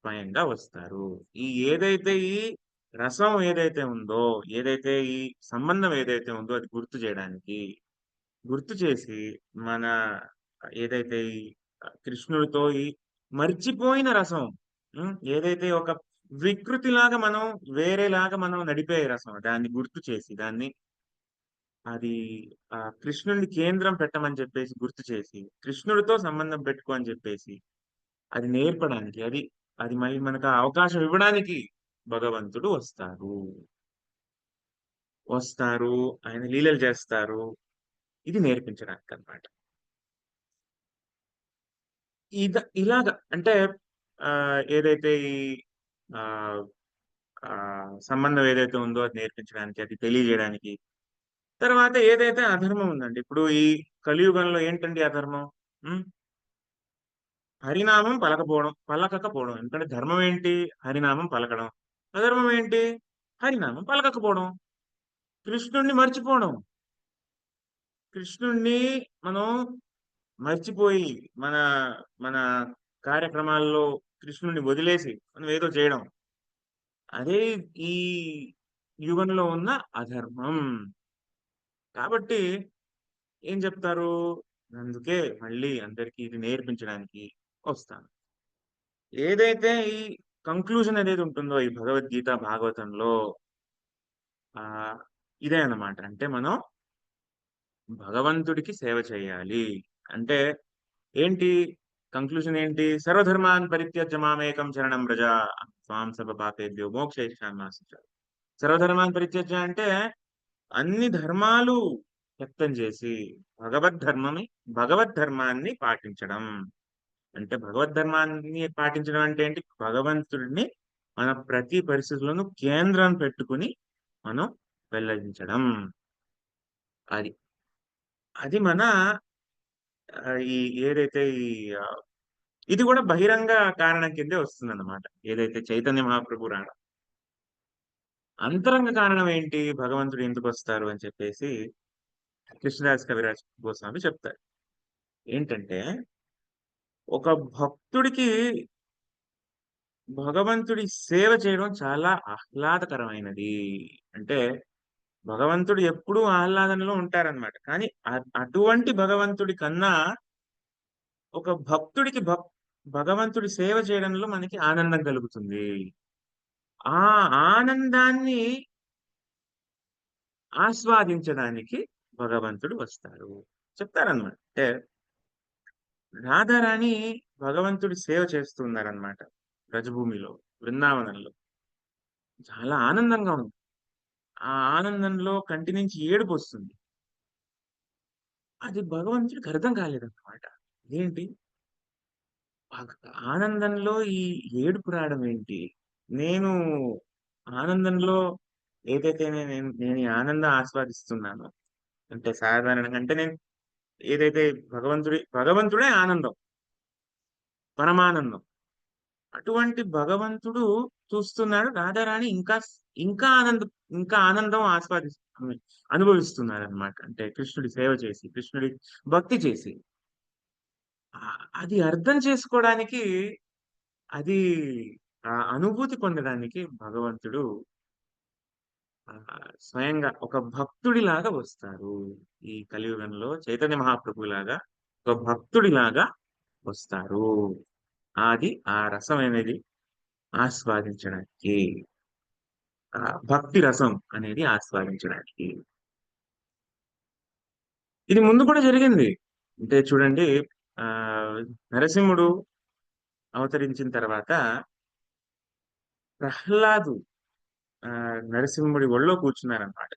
స్వయంగా వస్తారు. ఏదైతే ఈ రసం ఏదైతే ఉందో, ఏదైతే ఈ సంబంధం ఏదైతే ఉందో అది గుర్తు చేయడానికి, గుర్తు చేసి మన ఏదైతే ఈ కృష్ణుడితో ఈ మర్చిపోయిన రసం ఏదైతే ఒక వికృతిలాగా మనం వేరేలాగా మనం నడిపే రసం దాన్ని గుర్తు చేసి దాన్ని అది కృష్ణుడిని కేంద్రం పెట్టమని చెప్పేసి గుర్తు చేసి కృష్ణుడితో సంబంధం పెట్టుకో అని చెప్పేసి అది నేర్పడానికి అది మళ్ళీ మనకు ఆ అవకాశం ఇవ్వడానికి భగవంతుడు వస్తారు ఆయన లీలలు చేస్తారు ఇది నేర్పించడానికి అన్నమాట. ఇలాగ అంటే ఏదైతే ఈ ఆ ఆ సంబంధం ఏదైతే ఉందో అది నేర్పించడానికి, అది తెలియజేయడానికి. తర్వాత ఏదైతే అధర్మం ఉందండి. ఇప్పుడు ఈ కలియుగంలో ఏంటండి అధర్మం? హ్మ్. హరినామం పలకకపోవడం. ఎందుకంటే ధర్మం ఏంటి? హరినామం పలకడం. అధర్మం ఏంటి? హరినామం పలకకపోవడం. కృష్ణుడిని మర్చిపోవడం. కృష్ణుడిని మనం మర్చిపోయి మన మన కార్యక్రమాల్లో కృష్ణుడిని వదిలేసి మనం ఏదో చేయడం. అదే ఈ యుగంలో ఉన్న అధర్మం. కాబట్టి ఏం చెప్తారు? అందుకే మళ్ళీ అందరికీ ఇది నేర్పించడానికి వస్తాను. ఏదైతే ఈ కంక్లూజన్ అనేది ఉంటుందో ఈ భగవద్గీత, భాగవతంలో ఆహ్, ఇదే అన్నమాట. అంటే మనం భగవంతుడికి సేవ చేయాలి. అంటే ఏంటి? కంక్లూజన్ ఏంటి? సర్వధర్మాన్ పరిత్యజ్య మామేకం శరణం వ్రజ త్వాం సర్వ పాపేభ్యో మోక్షయిష్యామి మా శుచ. సర్వధర్మాన్ పరిత్యజ్య అంటే అన్ని ధర్మాలు త్యక్తం చేసి భగవద్ధర్మాన్ని పాటించడం. అంటే భగవద్ధర్మాన్ని పాటించడం అంటే ఏంటి? భగవంతుడిని మన ప్రతి పరిస్థితుల్లోనూ కేంద్రం పెట్టుకుని మనం వెల్లడించడం. అది. అది మన ఈ ఏదైతే ఇది కూడా బహిరంగ కారణం కిందే వస్తుందన్నమాట. ఏదైతే చైతన్య మహాప్రభు రావడం. అంతరంగ కారణం ఏంటి, భగవంతుడు ఎందుకు వస్తారు అని చెప్పేసి కృష్ణదాస్ కవిరాజ్ గోస్వామి చెప్తారు. ఏంటంటే ఒక భక్తుడికి భగవంతుడి సేవ చేయడం చాలా ఆహ్లాదకరమైనది. అంటే భగవంతుడు ఎప్పుడూ ఆహ్లాదంలో ఉంటారన్నమాట. కానీ అటువంటి భగవంతుడి కన్నా ఒక భక్తుడికి భగవంతుడి సేవ చేయడంలో మనకి ఆనందం కలుగుతుంది. ఆ ఆనందాన్ని ఆస్వాదించడానికి భగవంతుడు వస్తారు చెప్తారన్నమాట. అంటే రాధారాణి భగవంతుడి సేవ చేస్తున్నారన్నమాట బ్రజభూమిలో, బృందావనంలో. చాలా ఆనందంగా ఉంది. ఆ ఆనందంలో కంటి నుంచి ఏడుపు వస్తుంది. అది భగవంతుడికి అర్థం కాలేదన్నమాట. ఏంటి ఆనందంలో ఈ ఏడుపు రావడం ఏంటి? నేను ఆనందంలో ఏదైతే నేను ఈ ఆనందం ఆస్వాదిస్తున్నానో, అంటే సాధారణంగా అంటే నేను ఏదైతే భగవంతుడే ఆనందం, పరమానందం. అటువంటి భగవంతుడు చూస్తున్నాడు, రాధారాణి ఇంకా ఆనందం అనుభవిస్తున్నారు అనమాట. అంటే కృష్ణుడి సేవ చేసి, కృష్ణుడి భక్తి చేసి. అది అర్థం చేసుకోవడానికి, అది ఆ అనుభూతి పొందడానికి భగవంతుడు స్వయంగా ఒక భక్తుడిలాగా వస్తారు. ఈ కలియుగంలో చైతన్య మహాప్రభు లాగా ఒక భక్తుడిలాగా వస్తారు. అది ఆ రసం అనేది ఆస్వాదించడానికి, భక్తి రసం అనేది ఆస్వాదించడానికి. ఇది ముందు కూడా జరిగింది. అంటే చూడండి, ఆ నరసింహుడు అవతరించిన తర్వాత ప్రహ్లాదు నరసింహుడి ఒళ్ళో కూర్చున్నారనమాట.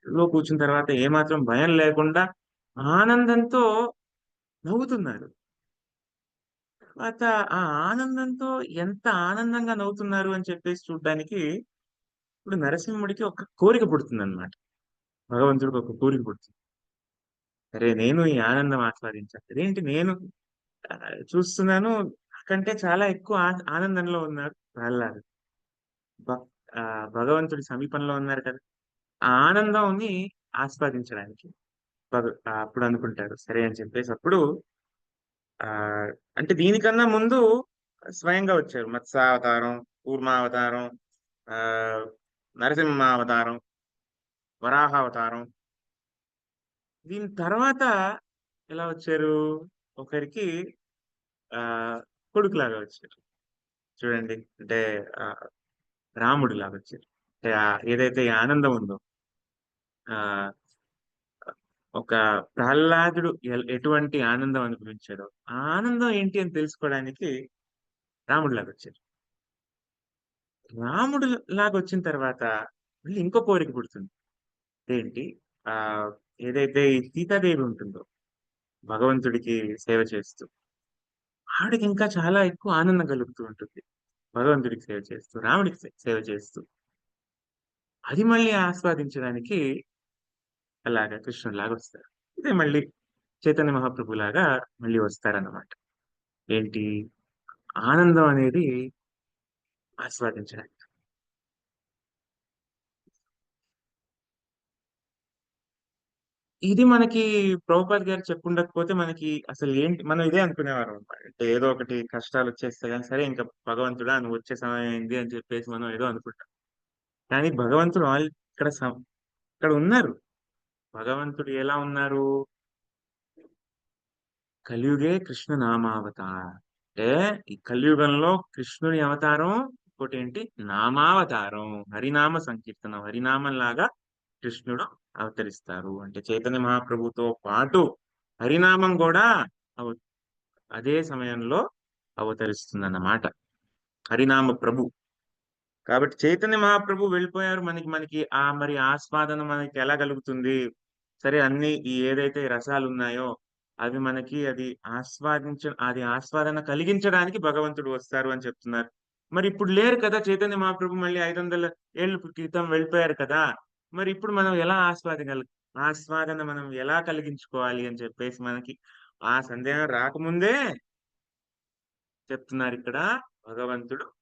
ఒళ్ళో కూర్చున్న తర్వాత ఏమాత్రం భయం లేకుండా ఆనందంతో నవ్వుతున్నారు. తర్వాత ఆ ఆనందంతో ఎంత ఆనందంగా నవ్వుతున్నారు అని చెప్పేసి చూడ్డానికి ఇప్పుడు నరసింహుడికి ఒక కోరిక పుడుతుంది అనమాట. భగవంతుడికి ఒక కోరిక పుడుతుంది. సరే, నేను ఈ ఆనందం ఆస్వాదించాలి. అదేంటి, నేను ఆ, చూస్తున్నాను నాకంటే చాలా ఎక్కువ ఆనందంలో ఉన్నారు ప్రహ్లాదు. భక్- ఆ భగవంతుడి సమీపంలో ఉన్నారు కదా, ఆ ఆనందాన్ని ఆస్వాదించడానికి అప్పుడు అనుకుంటారు సరే అని చెప్పేసి. అప్పుడు ఆ అంటే దీనికన్నా ముందు స్వయంగా వచ్చారు మత్స్యావతారం, కూర్మావతారం, ఆ నరసింహావతారం, వరాహావతారం. దీని తర్వాత ఎలా వచ్చారు, ఒకరికి ఆ కొడుకులాగా వచ్చారు. చూడండి, అంటే ఆ రాముడు లాగా వచ్చారు. అంటే ఏదైతే ఈ ఆనందం ఉందో, ఆ ఒక ప్రహ్లాదుడు ఎటువంటి ఆనందం అనుభవించాడో ఆ ఆనందం ఏంటి అని తెలుసుకోవడానికి రాముడు లాగా వచ్చారు. రాముడు లాగా వచ్చిన తర్వాత మళ్ళీ ఇంకో కోరిక పుడుతుంది. ఏంటి, ఆ ఏదైతే ఈ సీతాదేవి ఉంటుందో భగవంతుడికి సేవ చేస్తూ, ఆవిడకి ఇంకా చాలా ఎక్కువ ఆనందం కలుగుతూ ఉంటుంది. భగవంతుడికి సేవ చేస్తూ, రాముడికి సేవ చేస్తూ, అది మళ్ళీ ఆస్వాదించడానికి అలాగా కృష్ణులాగా వస్తారు. ఇదే మళ్ళీ చైతన్య మహాప్రభు లాగా మళ్ళీ వస్తారన్నమాట. ఏంటి, ఆనందం అనేది ఆస్వాదించడానికి. ఇది మనకి ప్రభుపాద్ గారు చెప్పుండకపోతే మనకి అసలు ఏంటి, మనం ఇదే అనుకునేవారం అన్నమాట. అంటే ఏదో ఒకటి కష్టాలు వచ్చేస్తే కానీ సరే ఇంకా భగవంతుడా నువ్వు వచ్చే సమయం అయింది అని చెప్పేసి మనం ఏదో అనుకుంటాం. కానీ భగవంతుడు ఇక్కడ ఇక్కడ ఉన్నారు. భగవంతుడు ఎలా ఉన్నారు, కలియుగే కృష్ణ నామావతార. అంటే ఈ కలియుగంలో కృష్ణుని అవతారం ఇంకోటి ఏంటి, నామావతారం, హరినామ సంకీర్తనం. హరినామం లాగా కృష్ణుడు అవతరిస్తారు. అంటే చైతన్య మహాప్రభుతో పాటు హరినామం కూడా అవ- అదే సమయంలో అవతరిస్తుందన్నమాట. హరినామ ప్రభు. కాబట్టి చైతన్య మహాప్రభు వెళ్ళిపోయారు, మనకి మనకి మరి ఆస్వాదన మనకి ఎలా కలుగుతుంది? సరే, అన్ని ఈ ఏదైతే రసాలు ఉన్నాయో అవి మనకి అది ఆస్వాదన కలిగించడానికి భగవంతుడు వస్తారు అని చెప్తున్నారు. మరి ఇప్పుడు లేరు కదా చైతన్య మహాప్రభు, మళ్ళీ 500 ఏళ్ళ క్రితం వెళ్ళిపోయారు కదా. మరి ఇప్పుడు మనం ఎలా ఆస్వాదన మనం ఎలా కలిగించుకోవాలి అని చెప్పేసి మనకి ఆ సందేహం రాకముందే చెప్తున్నారు ఇక్కడ భగవంతుడు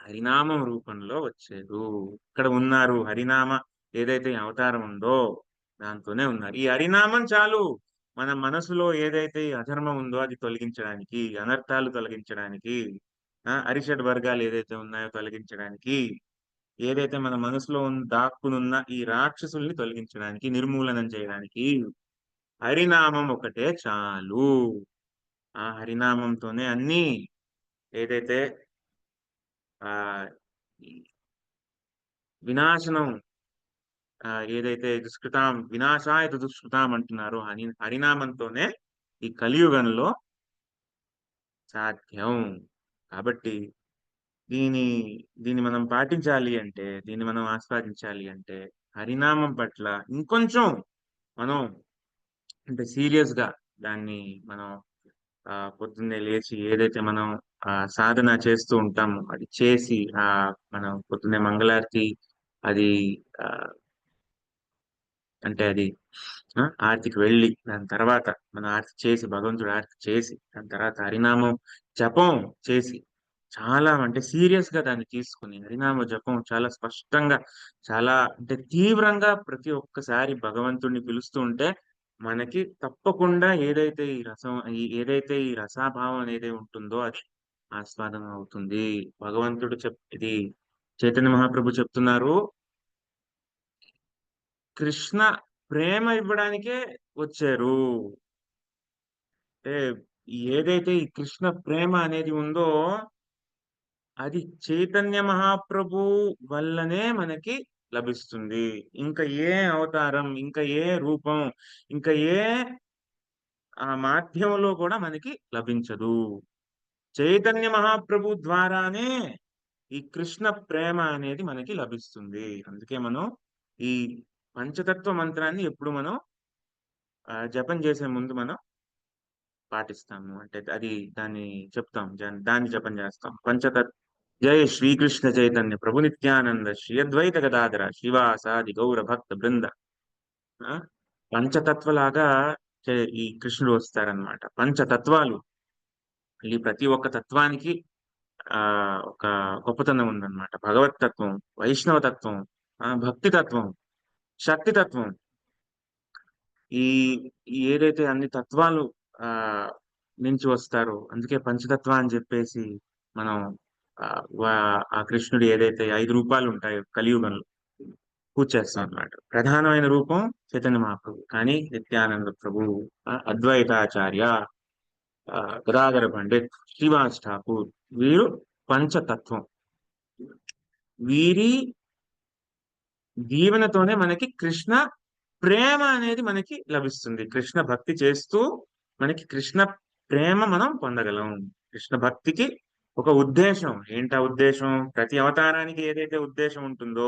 హరినామం రూపంలో వచ్చారు. ఇక్కడ ఉన్నారు. హరినామ ఏదైతే ఈ అవతారం ఉందో దాంతోనే ఉన్నారు. ఈ హరినామం చాలు మన మనసులో ఏదైతే ఈ అధర్మం ఉందో అది తొలగించడానికి, అనర్థాలు తొలగించడానికి, అరిషడ్ వర్గాలు ఏదైతే ఉన్నాయో తొలగించడానికి, ఏదైతే మన మనసులో దాక్కునున్న ఈ రాక్షసుల్ని తొలగించడానికి, నిర్మూలనం చేయడానికి హరినామం ఒకటే చాలు. ఆ హరినామంతోనే అన్ని ఏదైతే ఆ ఈ వినాశనం ఏదైతే దుష్కృతాం వినాశాయ దుష్కృతాం అంటున్నారో హరినామంతోనే ఈ కలియుగంలో సాధ్యం. కాబట్టి దీన్ని మనం పాటించాలి అంటే, దీన్ని మనం ఆస్వాదించాలి అంటే హరినామం పట్ల ఇంకొంచెం మనం అంటే సీరియస్ గా దాన్ని మనం పొద్దున్నే లేచి ఏదైతే మనం సాధన చేస్తూ ఉంటామో అది చేసి మనం పొద్దున్నే మంగళారతి అది ఆ అంటే అది ఆరతికి వెళ్ళి దాని తర్వాత మనం ఆరతి చేసి భగవంతుడు ఆరతి చేసి దాని తర్వాత హరినామం జపం చేసి చాలా అంటే సీరియస్ గా దాన్ని తీసుకుని హరినామ జపం చాలా స్పష్టంగా చాలా అంటే తీవ్రంగా ప్రతి ఒక్కసారి భగవంతుడిని పిలుస్తూ ఉంటే మనకి తప్పకుండా ఏదైతే ఈ రసాభావం అనేది ఉంటుందో అది ఆస్వాదం అవుతుంది. భగవంతుడు ఇది చైతన్య మహాప్రభు చెప్తున్నారు, కృష్ణ ప్రేమ ఇవ్వడానికే వచ్చారు. అంటే ఏదైతే ఈ కృష్ణ ప్రేమ అనేది ఉందో అది చైతన్య మహాప్రభు వల్లనే మనకి లభిస్తుంది. ఇంకా ఏ అవతారం, ఇంకా ఏ రూపం, ఇంకా ఏ మాధ్యమంలో కూడా మనకి లభించదు. చైతన్య మహాప్రభు ద్వారానే ఈ కృష్ణ ప్రేమ అనేది మనకి లభిస్తుంది. అందుకే మనం ఈ పంచతత్వ మంత్రాన్ని ఎప్పుడు మనం జపం చేసే ముందు మనం పాటిస్తాము. అంటే దాన్ని చెప్తాం, దాన్ని జపం చేస్తాం. జయ శ్రీకృష్ణ చైతన్య ప్రభు నిత్యానంద శ్రీ అద్వైత గదాధర శ్రీవాసాది గౌర భక్త బృంద. పంచతత్వలాగా ఈ కృష్ణుడు వస్తారనమాట. పంచతత్వాలు ఈ ప్రతి ఒక్క తత్వానికి ఒక గొప్పతనం ఉందన్నమాట. భగవత్ తత్వం, వైష్ణవ తత్వం, భక్తి తత్వం, శక్తి తత్వం, ఈ ఏదైతే అన్ని తత్వాలు నుంచి వస్తారో అందుకే పంచతత్వ అని చెప్పేసి మనం ఆ కృష్ణుడు ఏదైతే 5 రూపాలు ఉంటాయో కలియుగంలో పూజ చేస్తాం అన్నమాట. ప్రధానమైన రూపం చైతన్య మహాప్రభు, కానీ నిత్యానంద ప్రభు, అద్వైతాచార్య, గదాధర పండిత్, శ్రీవాస్ ఠాకూర్ వీరు పంచతత్వం. వీరి దీవెనతోనే మనకి కృష్ణ ప్రేమ అనేది మనకి లభిస్తుంది. కృష్ణ భక్తి చేస్తూ మనకి కృష్ణ ప్రేమ మనం పొందగలం. కృష్ణ భక్తికి ఒక ఉద్దేశం ఏంటా ఉద్దేశం? ప్రతి అవతారానికి ఏదైతే ఉద్దేశం ఉంటుందో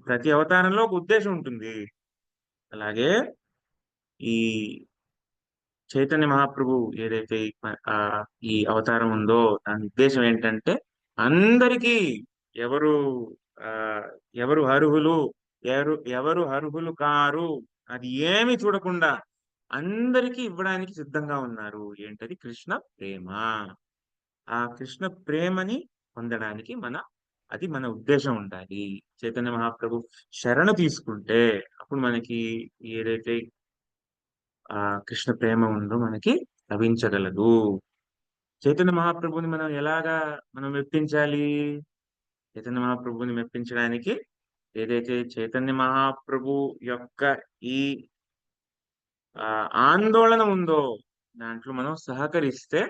ప్రతి అవతారంలో ఒక ఉద్దేశం ఉంటుంది. అలాగే ఈ చైతన్య మహాప్రభు ఏదైతే ఈ అవతారం ఉందో దాని ఉద్దేశం ఏంటంటే అందరికీ ఎవరు అర్హులు, ఎవరు అర్హులు కారు అది ఏమి చూడకుండా అందరికీ ఇవ్వడానికి సిద్ధంగా ఉన్నారు. ఏంటది? కృష్ణ ప్రేమ. ఆ కృష్ణ ప్రేమని పొందడానికి అది మన ఉద్దేశం ఉండాలి. చైతన్య మహాప్రభు శరణు తీసుకుంటే అప్పుడు మనకి ఏదైతే కృష్ణ ప్రేమ ఉందో మనకి లభించగలదు. చైతన్య మహాప్రభుని మనం మెప్పించాలి? చైతన్య మహాప్రభుని మెప్పించడానికి ఏదైతే చైతన్య మహాప్రభు యొక్క ఈ ఆందోళన ఉందో దాంట్లో మనం సహకరిస్తే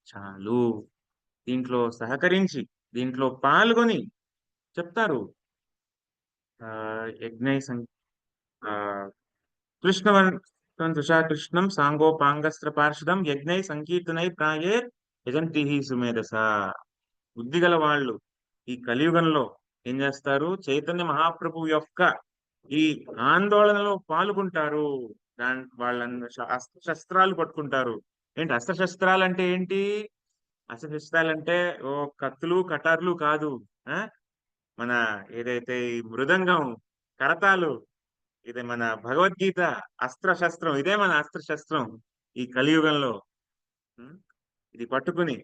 చాలు. దీంట్లో సహకరించి దీంట్లో పాల్గొని చెప్తారు. యజ్ఞై కృష్ణం సాంగోపాంగస్త్ర పార్షదం యజ్ఞై సంకీర్తనై ప్రాయే యజంతి సుమేధస. బుద్ధి గల వాళ్ళు ఈ కలియుగంలో ఏం చేస్తారు? చైతన్య మహాప్రభు యొక్క ఈ ఆందోళనలో పాల్గొంటారు. వాళ్ళందరూ అస్త్రశస్త్రాలు పట్టుకుంటారు. ఏంటి అస్త్రశస్త్రాలు అంటే ఏంటి? అస్త్రశస్త్రాలు అంటే కత్తులు కటార్లు కాదు. మన ఏదైతే ఈ మృదంగం, కరతాలు, ఇది మన భగవద్గీత అస్త్రశస్త్రం. ఇదే మన అస్త్రశస్త్రం ఈ కలియుగంలో. ఇది పట్టుకుని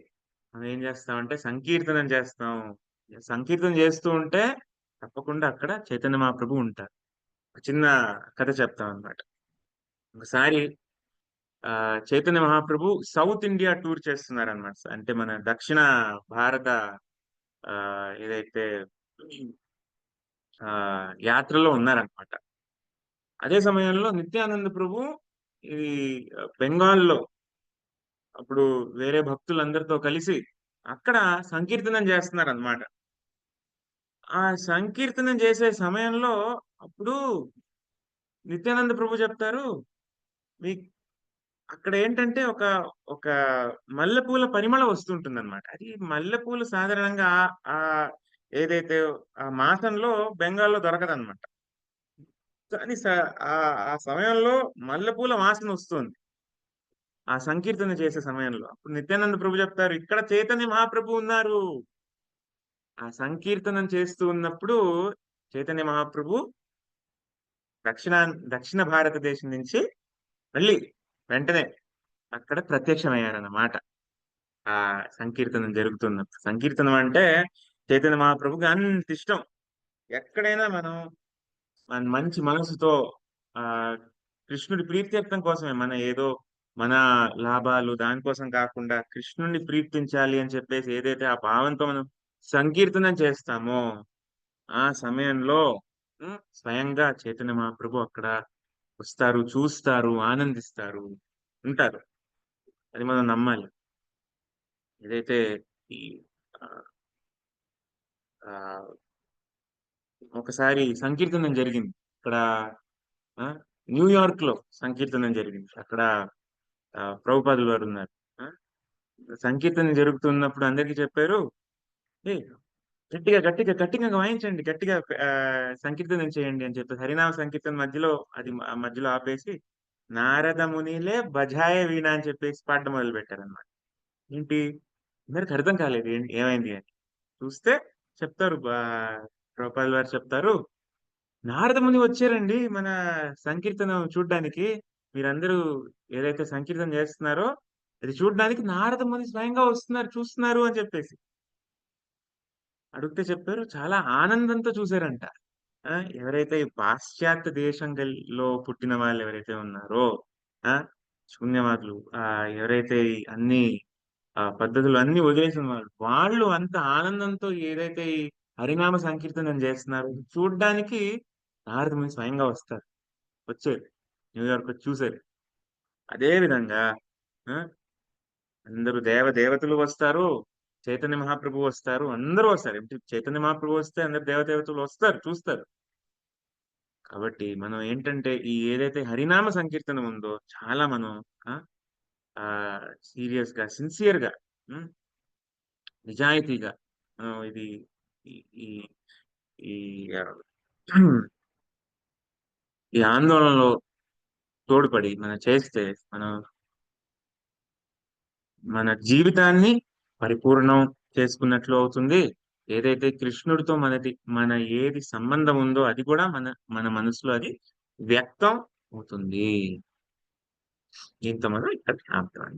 మనం ఏం చేస్తామంటే సంకీర్తనం చేస్తాం. సంకీర్తన చేస్తూ ఉంటే తప్పకుండా అక్కడ చైతన్య మహాప్రభు ఉంటారు. ఒక చిన్న కథ చెప్తామన్నమాట. ఒకసారి Chaitanya Mahaprabhu south India tour చేస్తున్నారన్నమాట. అంటే మన దక్షిణ భారత ఏదైతే యాత్రలో ఉన్నారనమాట. అదే సమయంలో నిత్యానంద ప్రభు ఇది బెంగాల్లో అప్పుడు వేరే భక్తులందరితో కలిసి అక్కడ సంకీర్తనం చేస్తున్నారన్నమాట. ఆ సంకీర్తనం చేసే సమయంలో అప్పుడు నిత్యానంద ప్రభు చెప్తారు, మీ అక్కడ ఏంటంటే ఒక ఒక మల్లెపూల పరిమళం వస్తుంటుందన్నమాట. అది మల్లెపూలు సాధారణంగా ఆ ఏదైతే ఆ మాసంలో బెంగాల్లో దొరకదన్నమాట. కానీ ఆ ఆ సమయంలో మల్లెపూల వాసన వస్తుంది ఆ సంకీర్తన చేసే సమయంలో. అప్పుడు నిత్యానంద ప్రభు చెప్తారు, ఇక్కడ చైతన్య మహాప్రభు ఉన్నారు. ఆ సంకీర్తనం చేస్తూ ఉన్నప్పుడు చైతన్య మహాప్రభు దక్షిణ దక్షిణ భారతదేశం నుంచి మళ్ళీ వెంటనే అక్కడ ప్రత్యక్షమయ్యారన్నమాట. ఆ సంకీర్తనం జరుగుతున్నప్పుడు. సంకీర్తనం అంటే చైతన్య మహాప్రభుకి అంత ఇష్టం. ఎక్కడైనా మనం మన మంచి మనసుతో ఆ కృష్ణుడి ప్రీత్యర్థం కోసమే, మన ఏదో మన లాభాలు దానికోసం కాకుండా కృష్ణుడిని ప్రీతించాలి అని చెప్పేసి ఏదైతే ఆ భావంతో మనం సంకీర్తనం చేస్తామో ఆ సమయంలో స్వయంగా చైతన్య మహాప్రభు అక్కడ వస్తారు, చూస్తారు, ఆనందిస్తారు, ఉంటారు. అది మనం నమ్మాలి. ఏదైతే ఈ ఆ, ఆ, ఒకసారి సంకీర్తనం జరిగింది ఇక్కడ ఆ, న్యూయార్క్ లో సంకీర్తనం జరిగింది. అక్కడ ప్రభుపాదులు వారు ఉన్నారు. ఆ, సంకీర్తన జరుగుతున్నప్పుడు అందరికీ చెప్పారు, ఏ గట్టిగా గట్టిగా గట్టిగా వాయించండి, గట్టిగా సంకీర్తనం చేయండి అని చెప్పి హరినామ సంకీర్తన మధ్యలో అది మధ్యలో ఆపేసి నారద మునిలే బజాయ వీణ అని చెప్పేసి పాడడం మొదలు పెట్టారనమాట. ఏంటి అందరికి అర్థం కాలేదు ఏమైంది అని చూస్తే చెప్తారు, ప్రభుపాదులు వారు చెప్తారు, నారద ముని వచ్చారండి మన సంకీర్తనం చూడ్డానికి. మీరందరూ ఏదైతే సంకీర్తన చేస్తున్నారో అది చూడ్డానికి నారద ముని స్వయంగా వస్తున్నారు, చూస్తున్నారు అని చెప్పేసి అడిగితే చెప్పారు చాలా ఆనందంతో చూశారంట. ఎవరైతే ఈ పాశ్చాత్య లో పుట్టిన వాళ్ళు ఎవరైతే ఉన్నారో ఆ శూన్యవాదులు, ఎవరైతే ఈ అన్ని పద్ధతులు అన్ని వదిలేసిన వాళ్ళు వాళ్ళు అంత ఆనందంతో ఏదైతే ఈ హరినామ సంకీర్తనం చేస్తున్నారో చూడ్డానికి నారద ముని స్వయంగా వస్తారు, వచ్చారు, న్యూయార్క్ వచ్చి చూశారు. అదే విధంగా ఆ, అందరూ దేవతలు వస్తారు, చైతన్య మహాప్రభు వస్తారు, అందరూ వస్తారు. చైతన్య మహాప్రభు వస్తే అందరు దేవతలు వస్తారు, చూస్తారు. కాబట్టి మనం ఏంటంటే ఈ ఏదైతే హరినామ సంకీర్తనం ఉందో చాలా మనం ఆ ఆ సీరియస్ గా సిన్సియర్ గా నిజాయితీగా మనం ఇది ఈ ఈ ఈ ఆ, ఈ ఆందోళనలో తోడ్పడి మనం చేస్తే మనం మన జీవితాన్ని పరిపూర్ణం చేసుకున్నట్లు అవుతుంది. ఏదైతే కృష్ణుడితో మన ఏది సంబంధం ఉందో అది కూడా మన మన మనసులో అది వ్యక్తం అవుతుంది. దీంతో మనం ఇక్కడ ఆపుతాం.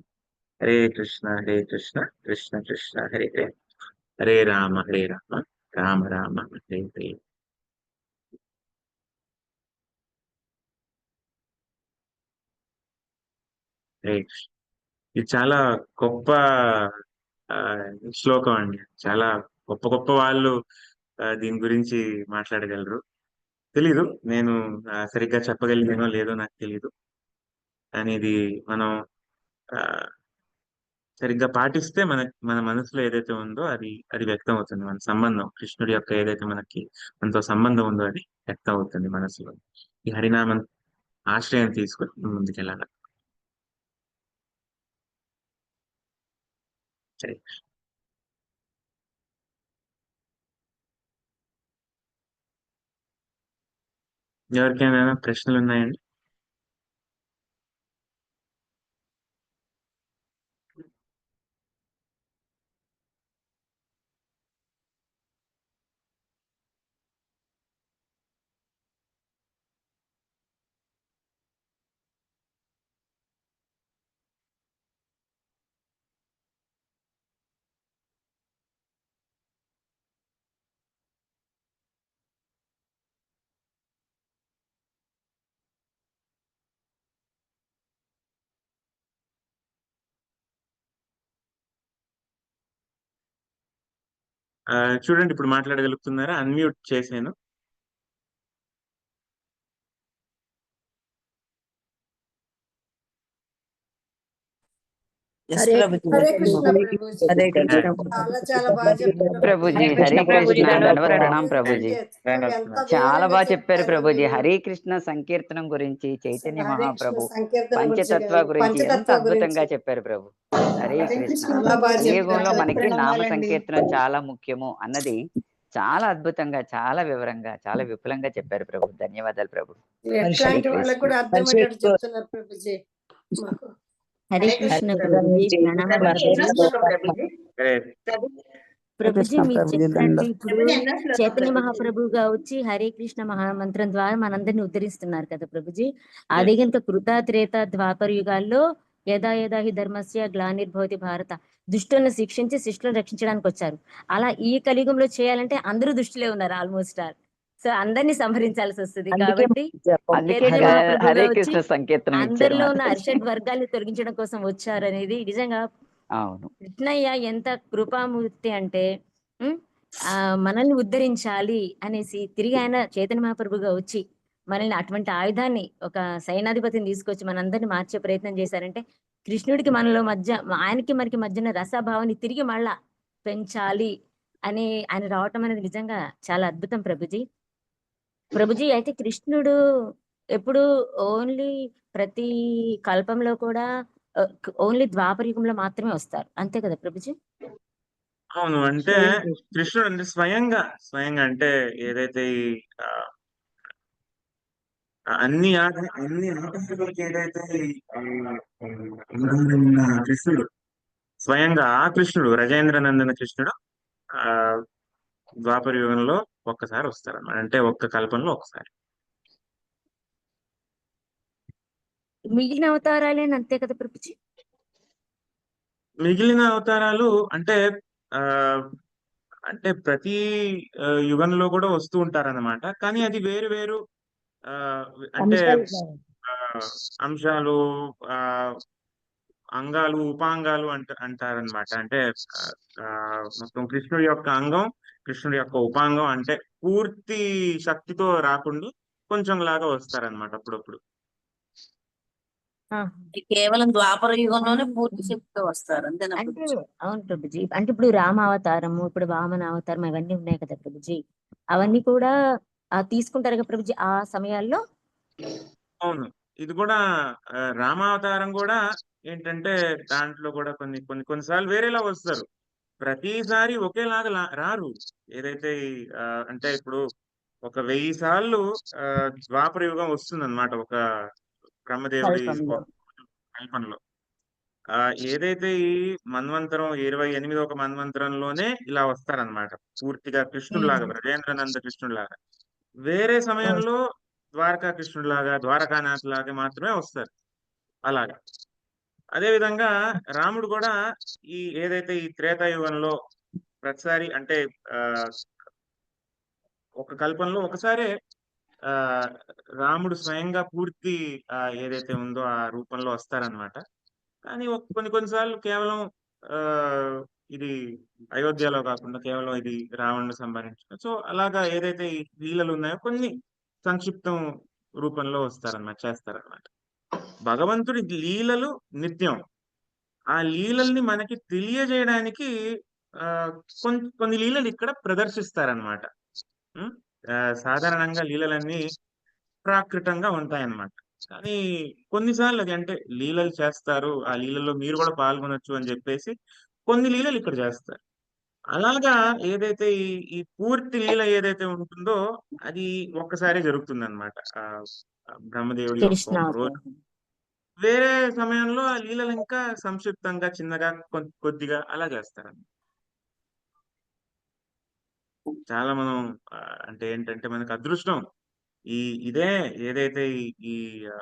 హరే కృష్ణ హరే కృష్ణ కృష్ణ కృష్ణ హరే హరే, హరే రామ రామ రామ హరే హరే. హరే కృష్ణ. ఇది చాలా గొప్ప ఆ, శ్లోకం అండి. చాలా గొప్ప గొప్ప వాళ్ళు దీని గురించి మాట్లాడగలరు. తెలీదు నేను సరిగ్గా చెప్పగలిగానో లేదో నాకు తెలీదు. కానీ ఇది మనం ఆ, సరిగ్గా పాటిస్తే మన మనసులో ఏదైతే ఉందో అది అది వ్యక్తం అవుతుంది. మన సంబంధం కృష్ణుడి యొక్క ఏదైతే మనతో సంబంధం ఉందో అది వ్యక్తం అవుతుంది మనసులో. ఈ హరినామం ఆశ్రయం తీసుకొని ముందుకెళ్ళాలి. సరే, ఎవరికైనా ప్రశ్నలు ఉన్నాయండి? చూడండి ఇప్పుడు మాట్లాడగలుగుతున్నారా? అన్మ్యూట్ చేశాను. హరే కృష్ణ ప్రభుజీ. హరే కృష్ణ చాలా బాగా చెప్పారు ప్రభుజీ. హరే ప్రభుజీ, కృష్ణ. దండవత్ దండవత్ ప్రణామం. ప్రణాం ప్రభుజీ. చాలా బాగా చెప్పారు ప్రభుజీ. హరే కృష్ణ సంకీర్తనం గురించి, చైతన్య మహాప్రభు పంచతత్వ గురించి ఎంత అద్భుతంగా చెప్పారు ప్రభు. హరే కృష్ణ. చాలా బాగా ఈ యుగంలో చెప్పారు. మనకి నామ ప్రణామాలండి. సంకీర్తనం చాలా ముఖ్యము అన్నది చాలా అద్భుతంగా, చాలా వివరంగా, చాలా విపులంగా చెప్పారు ప్రభు. ధన్యవాదాలు ప్రభు. ఎట్లాంటి వాళ్ళకు కూడా అర్థమయ్యేటట్టు చెప్తున్నారు ప్రభుజీ మాకు. హరే కృష్ణ ప్రభుజీ. ప్రణామాలు ప్రభుజీ. ప్రభుజీ మీరు చెప్పినట్టు ఇప్పుడు చైతన్య మహాప్రభుగా వచ్చి హరే కృష్ణ మహామంత్రం ద్వారా మనందరిని ఉద్ధరిస్తున్నారు కదా ప్రభుజీ. అదే గనుక కృత త్రేత ద్వాపర యుగాల్లో యదా యదా హి ధర్మస్య గ్లానిర్భవతి భారత, దుష్టులను శిక్షించి శిష్టులను రక్షించడానికి వచ్చారు. అలా ఈ కలియుగంలో చేయాలంటే అందరూ దుష్టులే ఉన్నారు ఆల్మోస్ట్ ఆల్. సో అందరినీ సంహరించాల్సి వస్తుంది. కాబట్టి అందుకే చైతన్య మహాప్రభుగా హరే వచ్చి కృష్ణ సంకీర్తనం ఇచ్చారు అందరిలో ఉన్న మనకి. అర్షడ్ వర్గాల్ని తొలగించడం కోసం వచ్చారు అనేది నిజంగా అవును. కృష్ణయ్య ఎంత కృపామూర్తి అంటే ఉమ్, మనల్ని ఉద్ధరించాలి అనేసి తిరిగి ఆయన చైతన్య మహాప్రభుగా వచ్చి మనల్ని అటువంటి ఆయుధాన్ని, ఒక సైనాధిపతిని తీసుకొచ్చి మనందరిని మార్చే ప్రయత్నం చేశారంటే కృష్ణుడికి మనలో ఆయనకి మనకి మధ్యన రసభావాన్ని తిరిగి మళ్ళా పెంచాలి అని ఆయన రావటం అనేది నిజంగా చాలా అద్భుతం ప్రభుజీ. ప్రభుజీ అయితే కృష్ణుడు ఎప్పుడు ఓన్లీ ప్రతి కల్పంలో కూడా ఓన్లీ ద్వాపర యుగంలో మాత్రమే వస్తారు, అంతే కదా ప్రభుజీ? అవును. అంటే కృష్ణుడు అంటే స్వయంగా అంటే ఏదైతే ఈ ఆ, అన్ని ఆటంకులకి ఏదైతే ఉన్న కృష్ణుడు, స్వయంగా ఆ కృష్ణుడు రజేంద్ర నందన కృష్ణుడు ఆ ద్వాపర యుగంలో ఒక్కసారి వస్తారన్నమాట. అంటే ఒక్క కల్పంలో ఒకసారి. మిగిలిన అవతారాలేని అంతే కదా ప్రభుజీ? మిగిలిన అవతారాలు అంటే ఆ అంటే ప్రతి యుగంలో కూడా వస్తూ ఉంటారన్నమాట. కానీ అది వేరు వేరు ఆ అంటే ఆ, అంశాలు, ఆ అంగాలు, ఉపాంగాలు అంటారనమాట. అంటే ఆ, ఆ, మొత్తం కృష్ణుడి యొక్క అంగం, కృష్ణుడి యొక్క ఉపాంగం అంటే పూర్తి శక్తితో రాకుండా కొంచెం లాగా వస్తారనమాట అప్పుడప్పుడు. కేవలం ద్వాపర యుగంలోనే పూర్తి శక్తితో వస్తారు అంతేనా అంటే ప్రభుజీ? అవును ప్రభుజీ. అంటే ఇప్పుడు రామ అవతారము, ఇప్పుడు వామన అవతారం అవన్నీ ఉన్నాయి కదా ప్రభుజీ. అవన్నీ కూడా తీసుకుంటారు కదా ప్రభుజీ ఆ సమయాల్లో. అవును. ఇది కూడా రామావతారం కూడా ఏంటంటే దాంట్లో కూడా కొన్నిసార్లు వేరేలా వస్తారు. ప్రతిసారి ఒకేలాగా రారు. ఏదైతే అంటే ఇప్పుడు ఒక 1000 సార్లు ద్వాపర యుగం వస్తుందన్నమాట ఒక బ్రహ్మదేవుడి కల్పంలో. కల్పనలో. ఏదైతే ఈ మన్వంతరం 28వ మన్వంతరంలోనే ఇలా వస్తారనమాట. పూర్తిగా కృష్ణుడిలాగా, బ్రజేంద్రనంద కృష్ణుడిలాగా. వేరే సమయంలో ద్వారకా కృష్ణుడిలాగా, ద్వారకానాథ్ లాగా మాత్రమే వస్తారు అలాగా. అదే విధంగా రాముడు కూడా ఏదైతే ఈ త్రేతాయుగంలో ప్రతిసారి అంటే ఆ ఒక కల్పంలో ఒకసారే ఆ రాముడు స్వయంగా పూర్తి ఏదైతే ఉందో ఆ రూపంలో వస్తారనమాట. కానీ కొన్నిసార్లు కేవలం ఆ ఇది అయోధ్యలో కాకుండా కేవలం ఇది రావణుని సంహరించడం. సో అలాగా ఏదైతే ఈ లీలలు ఉన్నాయో కొన్ని సంక్షిప్తం రూపంలో వస్తారన్నమాట, చేస్తారన్నమాట. భగవంతుడి లీలలు నిత్యం. ఆ లీలల్ని మనకి తెలియజేయడానికి ఆ కొన్ని లీలలు ఇక్కడ ప్రదర్శిస్తారనమాట. సాధారణంగా లీలలన్నీ ప్రాకృతంగా ఉంటాయన్నమాట. కానీ కొన్నిసార్లు అది అంటే లీలలు చేస్తారు, ఆ లీలలో మీరు కూడా పాల్గొనొచ్చు అని చెప్పేసి కొన్ని లీలలు ఇక్కడ చేస్తారు. అలాగా ఏదైతే ఈ పూర్తి లీల ఏదైతే ఉంటుందో అది ఒక్కసారి జరుగుతుంది అనమాట. బ్రహ్మదేవుడి యొక్క కృష్ణ ఒక రోజు. అవతారం. వేరే సమయంలో ఆ లీలలు ఇంకా సంక్షిప్తంగా, చిన్నగా, కొద్దిగా అలా చేస్తారు. చాలా మనం అంటే ఏంటంటే మనకు అదృష్టం ఇదే ఏదైతే ఈ ఆ,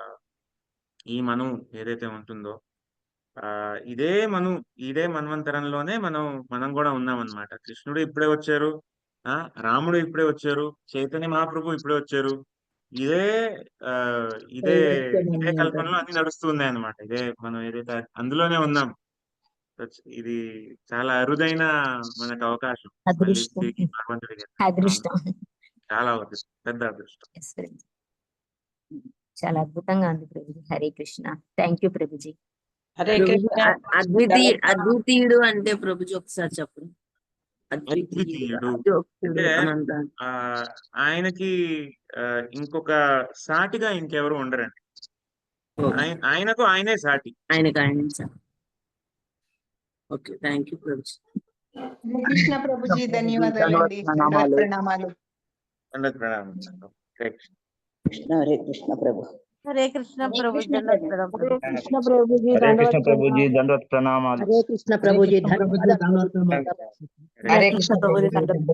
ఈ మను ఏదైతే ఉంటుందో ఇదే మన్వంతరంలోనే మనం కూడా ఉన్నామన్నమాట. కృష్ణుడు ఇప్పుడే వచ్చారు, రాముడు ఇప్పుడే వచ్చారు, చైతన్య మహాప్రభు ఇప్పుడే వచ్చారు. ఇదే ఆ ఇదే ఇదే కల్పనలో అన్ని నడుస్తూ ఉన్నాయి అన్నమాట. ఇదే మనం ఏదైతే అందులోనే ఉన్నాం. ఇది చాలా అరుదైన మనకు అవకాశం. మళ్ళీ అదృష్టం తిరిగి భగవంతుడికి. అవును. అదృష్టం చాలా పెద్ద అదృష్టం. Yes, ప్రభుజీ. చాలా అద్భుతంగా ఉంది ప్రభుజీ. హరే కృష్ణ. థ్యాంక్ యూ ప్రభుజీ. హరే ప్రభుజీ కృష్ణ అద్వితీయుడు అంటే ప్రభుజీ ఒకసారి చెప్పండి. అద్వితీయుడు అంటే అనంత ఆ ఆయనకి ఇంకొక సాటిగా ఇంకెవరు ఉండరండి. ఆయనకు ఆయనే సాటి. ఆయనకు ఆయన sir. Okay, thank you Prabhuji. Krishna Prabhuji ధన్యవాదాలండి. ప్రణామాలు. ప్రణామాలు. దండోత్ ప్రణామం. హరే కృష్ణ. కృష్ణ హరే కృష్ణ ప్రభు. హరే కృష్ణ ప్రభుజీ. కృష్ణ ప్రభుజీ హరే కృష్ణ ప్రభుజీ దండవత్ ప్రణామాలు. హరే కృష్ణ ప్రభుజీ హరే కృష్ణ ప్రభుజీ.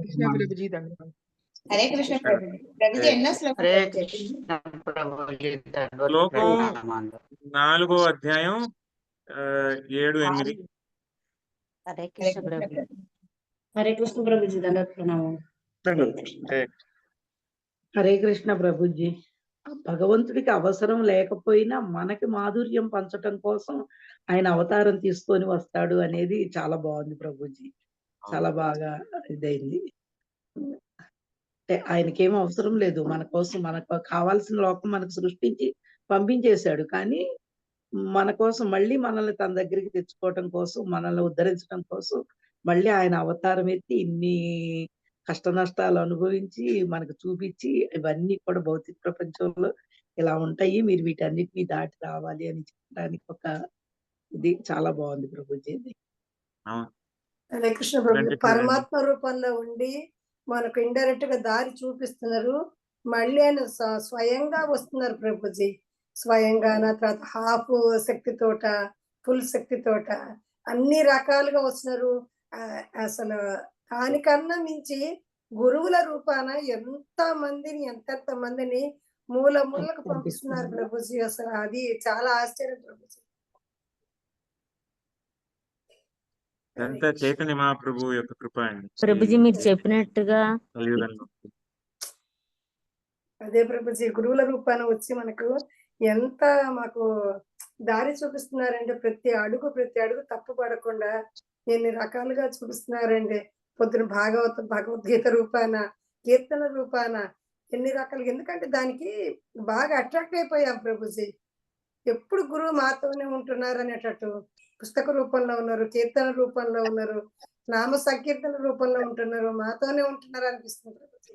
కృష్ణ ప్రభుజీ ధన్యవాదాలు. హరే కృష్ణ ప్రభుజీ. ప్రభుజీ ఎన్నో శ్లోకాలు హరే వచ్చాయి? కృష్ణ ప్రభుజీ దండవత్ శ్లోకం ప్రణామాలు. 4వ అధ్యాయం 7, 8. హరే కృష్ణ ప్రభుజీ. హరే కృష్ణ ప్రభుజీ దండోత్ ప్రణామం. హరే కృష్ణ ప్రభుజీ. భగవంతుడికి అవసరం లేకపోయినా మనకి మాధుర్యం పంచటం కోసం ఆయన అవతారం తీసుకొని వస్తాడు అనేది చాలా బాగుంది ప్రభుజీ. చాలా బాగా ఇదైంది. అంటే ఆయనకేం అవసరం లేదు మన కోసం. మనకు కావాల్సిన లోకం మనకు సృష్టించి పంపించేశాడు. కానీ మన కోసం మళ్ళీ మనల్ని తన దగ్గరికి తెచ్చుకోవటం కోసం, మనల్ని ఉద్ధరించడం కోసం మళ్ళీ ఆయన అవతారం ఎత్తి ఇన్ని కష్ట నష్టాలు అనుభవించి మనకు చూపించి ఇవన్నీ కూడా భౌతిక ప్రపంచంలో ఇలా ఉంటాయి, మీరు వీటన్నిటిని దాటి రావాలి అని చెప్పడానికి ఒక ఇది చాలా బాగుంది ప్రభుజీ. హరే కృష్ణ ప్రభు. పరమాత్మ రూపంలో ఉండి మనకు ఇండైరెక్ట్ గా దారి చూపిస్తున్నారు. మళ్ళీ ఆయన స్వయంగా వస్తున్నారు ప్రభుజీ. స్వయంగా తర్వాత హాఫ్ శక్తితోట, ఫుల్ శక్తితోట అన్ని రకాలుగా వస్తున్నారు. అసలు దానికన్నా మించి గురువుల రూపాన ఎంత మందిని మూల మూలకు పంపిస్తున్నారు ప్రభుజీ. అసలు అది చాలా ఆశ్చర్యం ప్రభుజీ. ఇదంతా చైతన్య మహాప్రభు యొక్క కృప అండి. ప్రభుజీ మీరు చెప్పినట్టుగా కలియుగంలో. అదే ప్రభుజీ గురువుల రూపాన వచ్చి మనకు ఎంత మాకు దారి చూపిస్తున్నారంటే ప్రతి అడుగు తప్పు పడకుండా ఎన్ని రకాలుగా చూపిస్తున్నారండి. పొద్దున భగవద్గీత రూపాన, కీర్తన రూపాన ఎన్ని రకాలు. ఎందుకంటే దానికి బాగా అట్రాక్ట్ అయిపోయాం ప్రభుజీ. ఎప్పుడు గురువు మాతోనే ఉంటున్నారు అనేటట్టు పుస్తక రూపంలో ఉన్నారు, కీర్తన రూపంలో ఉన్నారు, నామ సంకీర్తన రూపంలో ఉంటున్నారు, మాతోనే ఉంటున్నారు అనిపిస్తుంది ప్రభుజీ.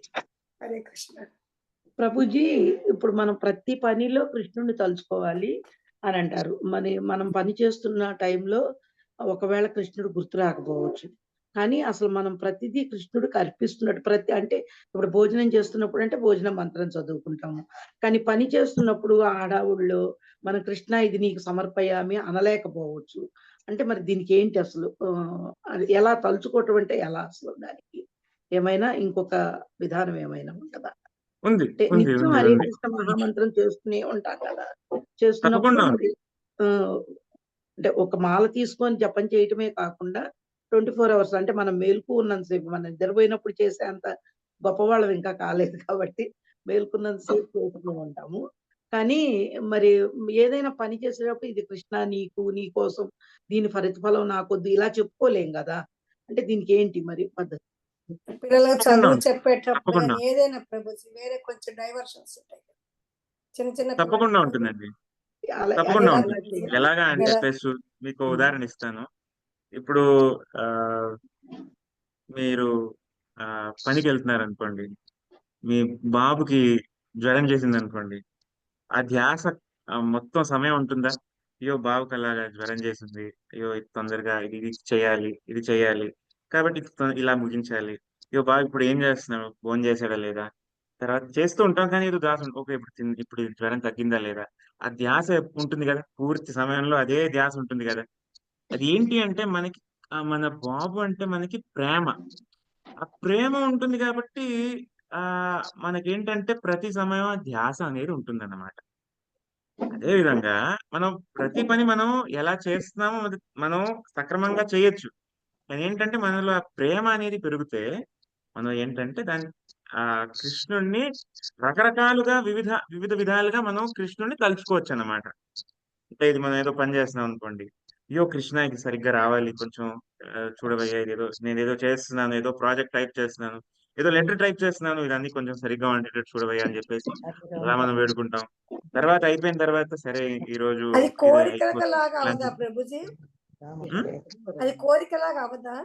హరే కృష్ణ ప్రభుజీ. ఇప్పుడు మనం ప్రతి పనిలో కృష్ణుడిని తలుచుకోవాలి అని అంటారు. మనం పని చేస్తున్న టైంలో ఒకవేళ కృష్ణుడు గుర్తు రాకపోవచ్చు, కానీ అసలు మనం ప్రతిదీ కృష్ణుడికి అర్పిస్తున్నట్టు అంటే ఇప్పుడు భోజనం చేస్తున్నప్పుడు అంటే భోజనం మంత్రం చదువుకుంటాము, కానీ పని చేస్తున్నప్పుడు ఆ హడావుడిలో మనం కృష్ణ ఇది నీకు సమర్పయామి అనలేకపోవచ్చు. అంటే మరి దీనికి ఏంటి అసలు అది ఎలా తలుచుకోవటం అంటే ఎలా అసలు దానికి ఏమైనా ఇంకొక విధానం ఏమైనా ఉంటుందా? ఉంది అంటే నిత్యం హరే కృష్ణ మహామంత్రం చేస్తూనే ఉంటాం కదా, చేస్తున్నప్పుడు మరి అంటే ఒక మాల తీసుకొని జపం చేయటమే కాకుండా 24 hours అంటే మనం మేలుకు ఉన్నంతసేపు, మనం నిద్రపోయినప్పుడు చేసే అంత గొప్పవాళ్ళం ఇంకా కాలేదు కాబట్టి మేలుకున్నంతసేపు చేస్తూ ఉంటాము. కానీ మరి ఏదైనా పని చేసేటప్పుడు ఇది కృష్ణ నీకు, నీ కోసం, దీని ప్రతిఫలం నాకొద్దు ఇలా చెప్పుకోలేం కదా. అంటే దీనికి ఏంటి మరి పద్ధతి? పిల్లలకు చదువు చెప్పేటప్పుడు కానీ ఏదైనా ప్రభుజీ వేరే కొంచెం డైవర్షన్స్ ఉంటాయి, చిన్న తప్పకుండా ఉంటుందండి. తప్పకుండా ఉంటుంది. ఎలాగా అంటే మీకు ఉదాహరణ ఇస్తాను. ఇప్పుడు మీరు పనికి వెళ్తున్నారు అనుకోండి, మీ బాబుకి జ్వరం చేసింది అనుకోండి, ఆ ధ్యాస మొత్తం సమయం ఉంటుందా? అయ్యో బాబుకి అలాగా జ్వరం చేసింది, అయ్యో ఇది తొందరగా ఇది చేయాలి కాబట్టి ఇలా ముగించాలి, అయ్యో బాబు ఇప్పుడు ఏం చేస్తున్నావు, భోజనం చేసాడా లేదా, తర్వాత చేస్తూ ఉంటాం. కానీ ఇది ధ్యాస ఓకే ఇప్పుడు జ్వరం తగ్గిందా లేదా, ఆ ధ్యాస ఉంటుంది కదా, పూర్తి సమయంలో అదే ధ్యాస ఉంటుంది కదా. అది ఏంటి అంటే మనకి మన బాబు అంటే మనకి ప్రేమ, ఆ ప్రేమ ఉంటుంది కాబట్టి మనకేంటంటే ప్రతి సమయం ఆ ధ్యాస అనేది ఉంటుంది అన్నమాట. అదే విధంగా మనం ప్రతి పని మనం ఎలా చేస్తున్నామో మనం సక్రమంగా చేయొచ్చు. కానీ ఏంటంటే మనలో ఆ ప్రేమ అనేది పెరిగితే మనం ఏంటంటే కృష్ణుణ్ణి రకరకాలుగా వివిధ విధాలుగా మనం కృష్ణుణ్ణి తలుచుకోవచ్చు అన్నమాట. అంటే ఇది మనం ఏదో పని చేస్తున్నాం అనుకోండి, అయ్యో కృష్ణ ఇది సరిగ్గా రావాలి కొంచెం చూడవయ్యా ఇదేదో నేనేదో చేస్తున్నాను, ఏదో ప్రాజెక్ట్ టైప్ చేస్తున్నాను, ఏదో లెటర్ టైప్ చేస్తున్నాను, ఇదన్నీ కొంచెం సరిగ్గా ఉండేటట్టు చూడవయ్యా అని చెప్పేసి అలా మనం వేడుకుంటాం. తర్వాత అయిపోయిన తర్వాత సరే ఈ రోజు అది ఇది కోరికలాగా అయిపోతుంది అవదా ఇలాంటి ప్రభుజీ? ఉం? అది కోరికలాగా అవదా?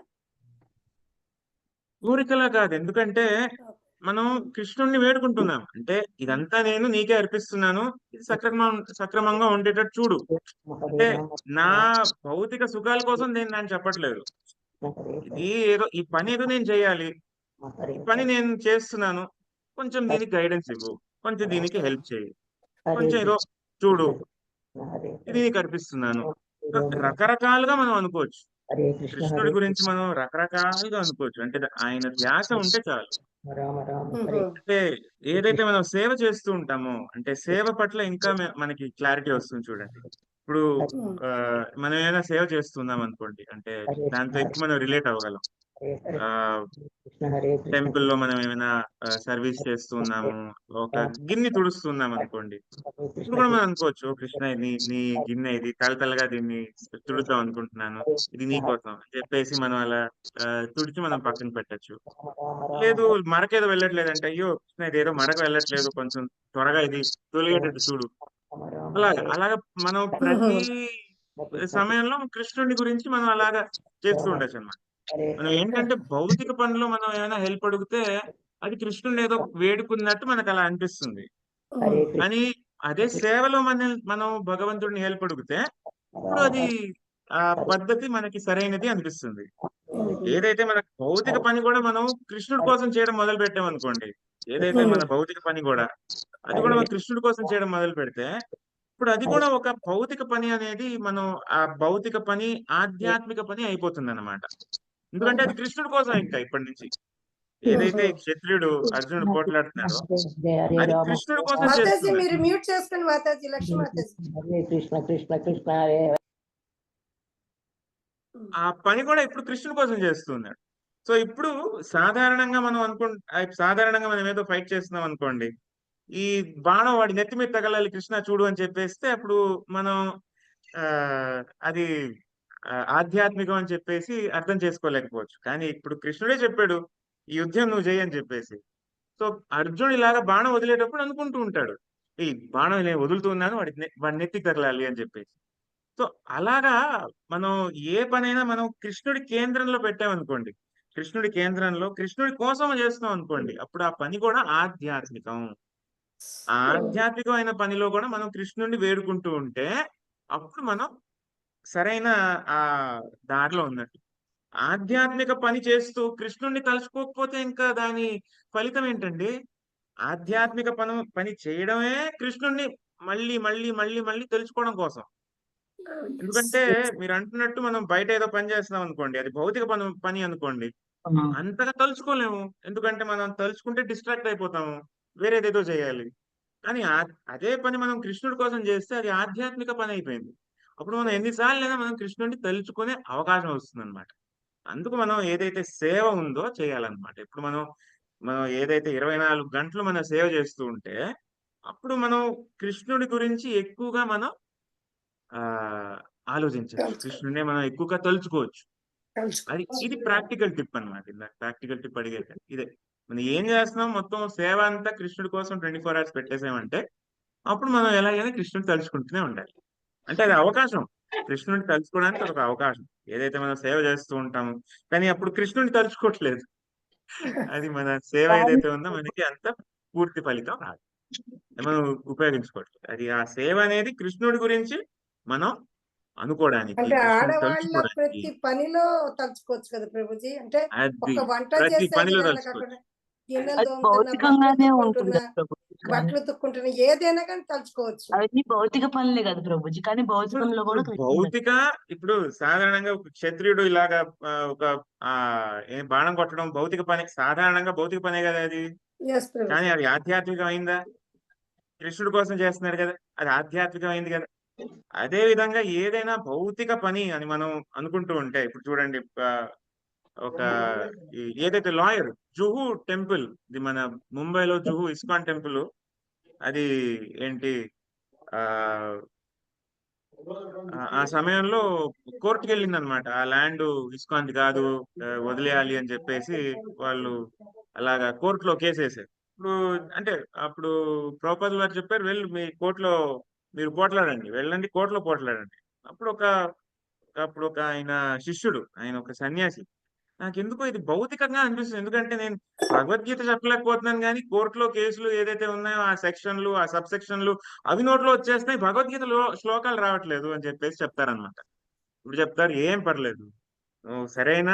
కోరికలా కాదు, ఎందుకంటే మనం కృష్ణుణ్ణి వేడుకుంటున్నాం అంటే ఇదంతా నేను నీకే అర్పిస్తున్నాను, ఇది సక్రమంగా ఉండేటట్టు చూడు. అంటే నా భౌతిక సుఖాల కోసం నేను దాన్ని చెప్పట్లేదు. ఇది ఏదో ఈ పని ఏదో నేను చేయాలి, ఈ పని నేను చేస్తున్నాను, కొంచెం దీనికి గైడెన్స్ ఇవ్వు, కొంచెం దీనికి హెల్ప్ చేయి, కొంచెం ఏదో చూడు, ఇది నీకు అర్పిస్తున్నాను. రకరకాలుగా మనం అనుకోవచ్చు. కృష్ణుడి గురించి మనం రకరకాలుగా అనుకోవచ్చు. అంటే ఆయన ధ్యాస ఉంటే చాలు. అంటే ఏదైతే మనం సేవ చేస్తూ ఉంటామో, అంటే సేవ పట్ల ఇంకా మనకి క్లారిటీ వస్తుంది చూడండి. ఇప్పుడు మనం ఏదైనా సేవ చేస్తున్నాం అనుకోండి, అంటే దాంతో ఎక్కువ మనం రిలేట్ అవ్వగలం. ఆ టెంపుల్లో మనం ఏమైనా సర్వీస్ చేస్తున్నాము, ఒక గిన్నె తుడుస్తున్నాం అనుకోండి, ఇప్పుడు కూడా మనం అనుకోవచ్చు, "ఓ కృష్ణ నీ నీ గిన్నె ఇది తలతలగా దీన్ని తుడుద్దాం అనుకుంటున్నాను, ఇది నీ కోసం" అని చెప్పేసి మనం అలా తుడిచి మనం పక్కన పెట్టచ్చు. లేదు మరకేదో వెళ్ళట్లేదంటే, అయ్యో కృష్ణ ఇదేదో మరక వెళ్ళట్లేదు, కొంచెం త్వరగా ఇది తొలిగేటట్టు చూడు. అలాగా మనం ప్రతి సమయంలో కృష్ణుడి గురించి మనం అలాగా చేస్తూ ఉండొచ్చు అన్నమాట. మనం ఏంటంటే భౌతిక పనిలో మనం ఏమైనా హెల్ప్ అడిగితే అది కృష్ణుడిని ఏదో వేడుకున్నట్టు మనకు అలా అనిపిస్తుంది. కానీ అదే సేవలో మనం భగవంతుడిని హెల్ప్ అడిగితే ఇప్పుడు అది ఆ పద్ధతి మనకి సరైనది అనిపిస్తుంది. ఏదైతే మన భౌతిక పని కూడా మనం కృష్ణుడి కోసం చేయడం మొదలు పెట్టామనుకోండి, ఏదైతే మన భౌతిక పని కూడా అది కూడా మనం కృష్ణుడి కోసం చేయడం మొదలు పెడితే ఇప్పుడు అది కూడా ఒక భౌతిక పని అనేది మనం ఆ భౌతిక పని ఆధ్యాత్మిక పని అయిపోతుంది అన్నమాట. ఎందుకంటే అది కృష్ణుడి కోసం ఇంకా ఇప్పటి నుంచి ఏదైతే క్షత్రియుడు అర్జునుడు పోట్లాడుతున్నాడో అది కృష్ణుడి కోసం మాతాజీ చేస్తున్నాడు. మీరు మ్యూట్ చేసుకుని మాతాజీ, లక్ష్మీ మాతాజీ. ఆ పని కూడా ఇప్పుడు కృష్ణుడి కోసం చేస్తున్నాడు. సో ఇప్పుడు సాధారణంగా సాధారణంగా మనం ఏదో ఫైట్ చేస్తున్నాం అనుకోండి, ఈ బాణం వాడి నెత్తి మీద తగలాలి కృష్ణ చూడు అని చెప్పేస్తే అప్పుడు మనం ఆ అది ఆధ్యాత్మికం అని చెప్పేసి అర్థం చేసుకోలేకపోవచ్చు. కానీ ఇప్పుడు కృష్ణుడే చెప్పాడు ఈ యుద్ధం నువ్వు చేయి అని చెప్పేసి. సో అర్జునుడు ఇలాగా బాణం వదిలేటప్పుడు అనుకుంటూ ఉంటాడు, ఈ బాణం నేను వదులుతున్నాను వాడి నెత్తికి తగలాలి అని చెప్పేసి. సో అలాగా మనం ఏ పనైనా మనం కృష్ణుడి కేంద్రంలో పెట్టామనుకోండి, కృష్ణుడి కేంద్రంలో కృష్ణుడి కోసం చేస్తున్నాం అనుకోండి, అప్పుడు ఆ పని కూడా ఆధ్యాత్మికం. ఆ ఆధ్యాత్మికమైన పనిలో కూడా మనం కృష్ణుడిని వేడుకుంటూ ఉంటే అప్పుడు మనం సరైన ఆ దారిలో ఉన్నట్టు. ఆధ్యాత్మిక పని చేస్తూ కృష్ణుడిని తలుచుకోకపోతే ఇంకా దాని ఫలితం ఏంటండి? ఆధ్యాత్మిక పని చేయడమే కృష్ణుడిని మళ్ళీ మళ్ళీ మళ్ళీ మళ్ళీ తెలుసుకోవడం కోసం. ఎందుకంటే మీరు అంటున్నట్టు మనం బయట ఏదో పని చేస్తున్నాం అనుకోండి, అది భౌతిక పని అనుకోండి, అంతగా తలుచుకోలేము. ఎందుకంటే మనం తలుచుకుంటే డిస్ట్రాక్ట్ అయిపోతాము, వేరేదేదో చేయాలి. కానీ అదే పని మనం కృష్ణుడి కోసం చేస్తే అది ఆధ్యాత్మిక పని అయిపోయింది. అప్పుడు మనం ఎన్నిసార్లైనా మనం కృష్ణుడిని తలుచుకునే అవకాశం వస్తుందన్నమాట. అందుకు మనం ఏదైతే సేవ ఉందో చేయాలన్నమాట. ఇప్పుడు మనం మనం ఏదైతే 24 గంటలు మనం సేవ చేస్తూ ఉంటే అప్పుడు మనం కృష్ణుడి గురించి ఎక్కువగా మనం ఆ ఆలోచించవచ్చు, కృష్ణుడినే మనం ఎక్కువగా తలుచుకోవచ్చు. ఇది ప్రాక్టికల్ టిప్ అన్నమాట. ఇందాక ప్రాక్టికల్ టిప్ అడిగారు ఇదే. మనం ఏం చేస్తున్నాం, మొత్తం సేవ అంతా కృష్ణుడి కోసం 24 hours పెట్టేసామంటే అప్పుడు మనం ఎలాగైనా కృష్ణుడిని తలుచుకుంటూనే ఉండాలి. అంటే అది అవకాశం, కృష్ణుడిని తలుచుకోవడానికి ఒక అవకాశం. ఏదైతే మనం సేవ చేస్తూ ఉంటామో కానీ అప్పుడు కృష్ణుడిని తలుచుకోవట్లేదు, అది మన సేవ ఏదైతే ఉందో మనకి అంత పూర్తి ఫలితం రాదు, మనం ఉపయోగించుకోవట్లేదు. అది ఆ సేవ అనేది కృష్ణుడి గురించి మనం అనుకోవడానికి, అంటే కృష్ణుడిని ఆడవాళ్ళ తలుచుకోవడానికి. ప్రతి పనిలో తలుచుకోవచ్చు కదా ప్రభుజీ. అంటే అది ఒక వంట ప్రతి చేసే పనిలో విధానం కాకుండా తలుచుకోవచ్చు. గిన్నెలు అది తోముతున్నా, బట్టలు భౌతికంగానే ఉంటుంది ఉతుక్కుంటున్నా, కదా ప్రభుజీ. బట్టలు ఉతుక్కుంటున్నా, ఏదైనా కానీ తలుచుకోవచ్చు. అవన్నీ భౌతిక పనులే కదా ప్రభుజీ, కానీ ఇప్పుడు భౌతికంలో ఇప్పుడు కూడా కృష్ణుడు భౌతిక ఇప్పుడు సాధారణంగా ఒక క్షత్రియుడు ఇలాగా ఒక ఆ ఏం బాణం కొట్టడం భౌతిక పని, సాధారణంగా భౌతిక పనే కదా అది. ఎస్ ప్రభుజీ. కానీ అది ఆధ్యాత్మికం అయిందా? కృష్ణుడి కోసం చేస్తున్నాడు కదా, అది ఆధ్యాత్మికం అయింది కదా. అదే విధంగా ఏదైనా భౌతిక పని అని మనం అనుకుంటూ ఉంటే ఇప్పుడు చూడండి, ఒక ఏదైతే లాయర్ జుహు టెంపుల్, ఇది మన ముంబైలో జుహు ఇస్కాన్ టెంపుల్, అది ఏంటి ఆ ఆ సమయంలో కోర్టుకి వెళ్ళింది అనమాట. ఆ ల్యాండ్ ఇస్కాన్ది కాదు, వదిలేయాలి అని చెప్పేసి వాళ్ళు అలాగా కోర్టులో కేసేసారు. ఇప్పుడు అంటే అప్పుడు ప్రభుపాదులు వారు చెప్పారు, వెళ్ళి మీ కోర్టులో మీరు పోట్లాడండి, వెళ్ళండి కోర్టులో పోట్లాడండి. అప్పుడు ఒక ఆయన శిష్యుడు, ఆయన ఒక సన్యాసి, నాకెందుకో ఇది భౌతికంగా అనిపిస్తుంది. ఎందుకంటే నేను భగవద్గీత చెప్పలేకపోతున్నాను కానీ కోర్టులో కేసులు ఏదైతే ఉన్నాయో ఆ సెక్షన్లు, ఆ సబ్ సెక్షన్లు అవి నోట్లో వచ్చేస్తున్నాయి, భగవద్గీతలో శ్లోకాలు రావట్లేదు అని చెప్పేసి చెప్తారనమాట. ఇప్పుడు చెప్తారు, ఏం పర్లేదు, నువ్వు సరైన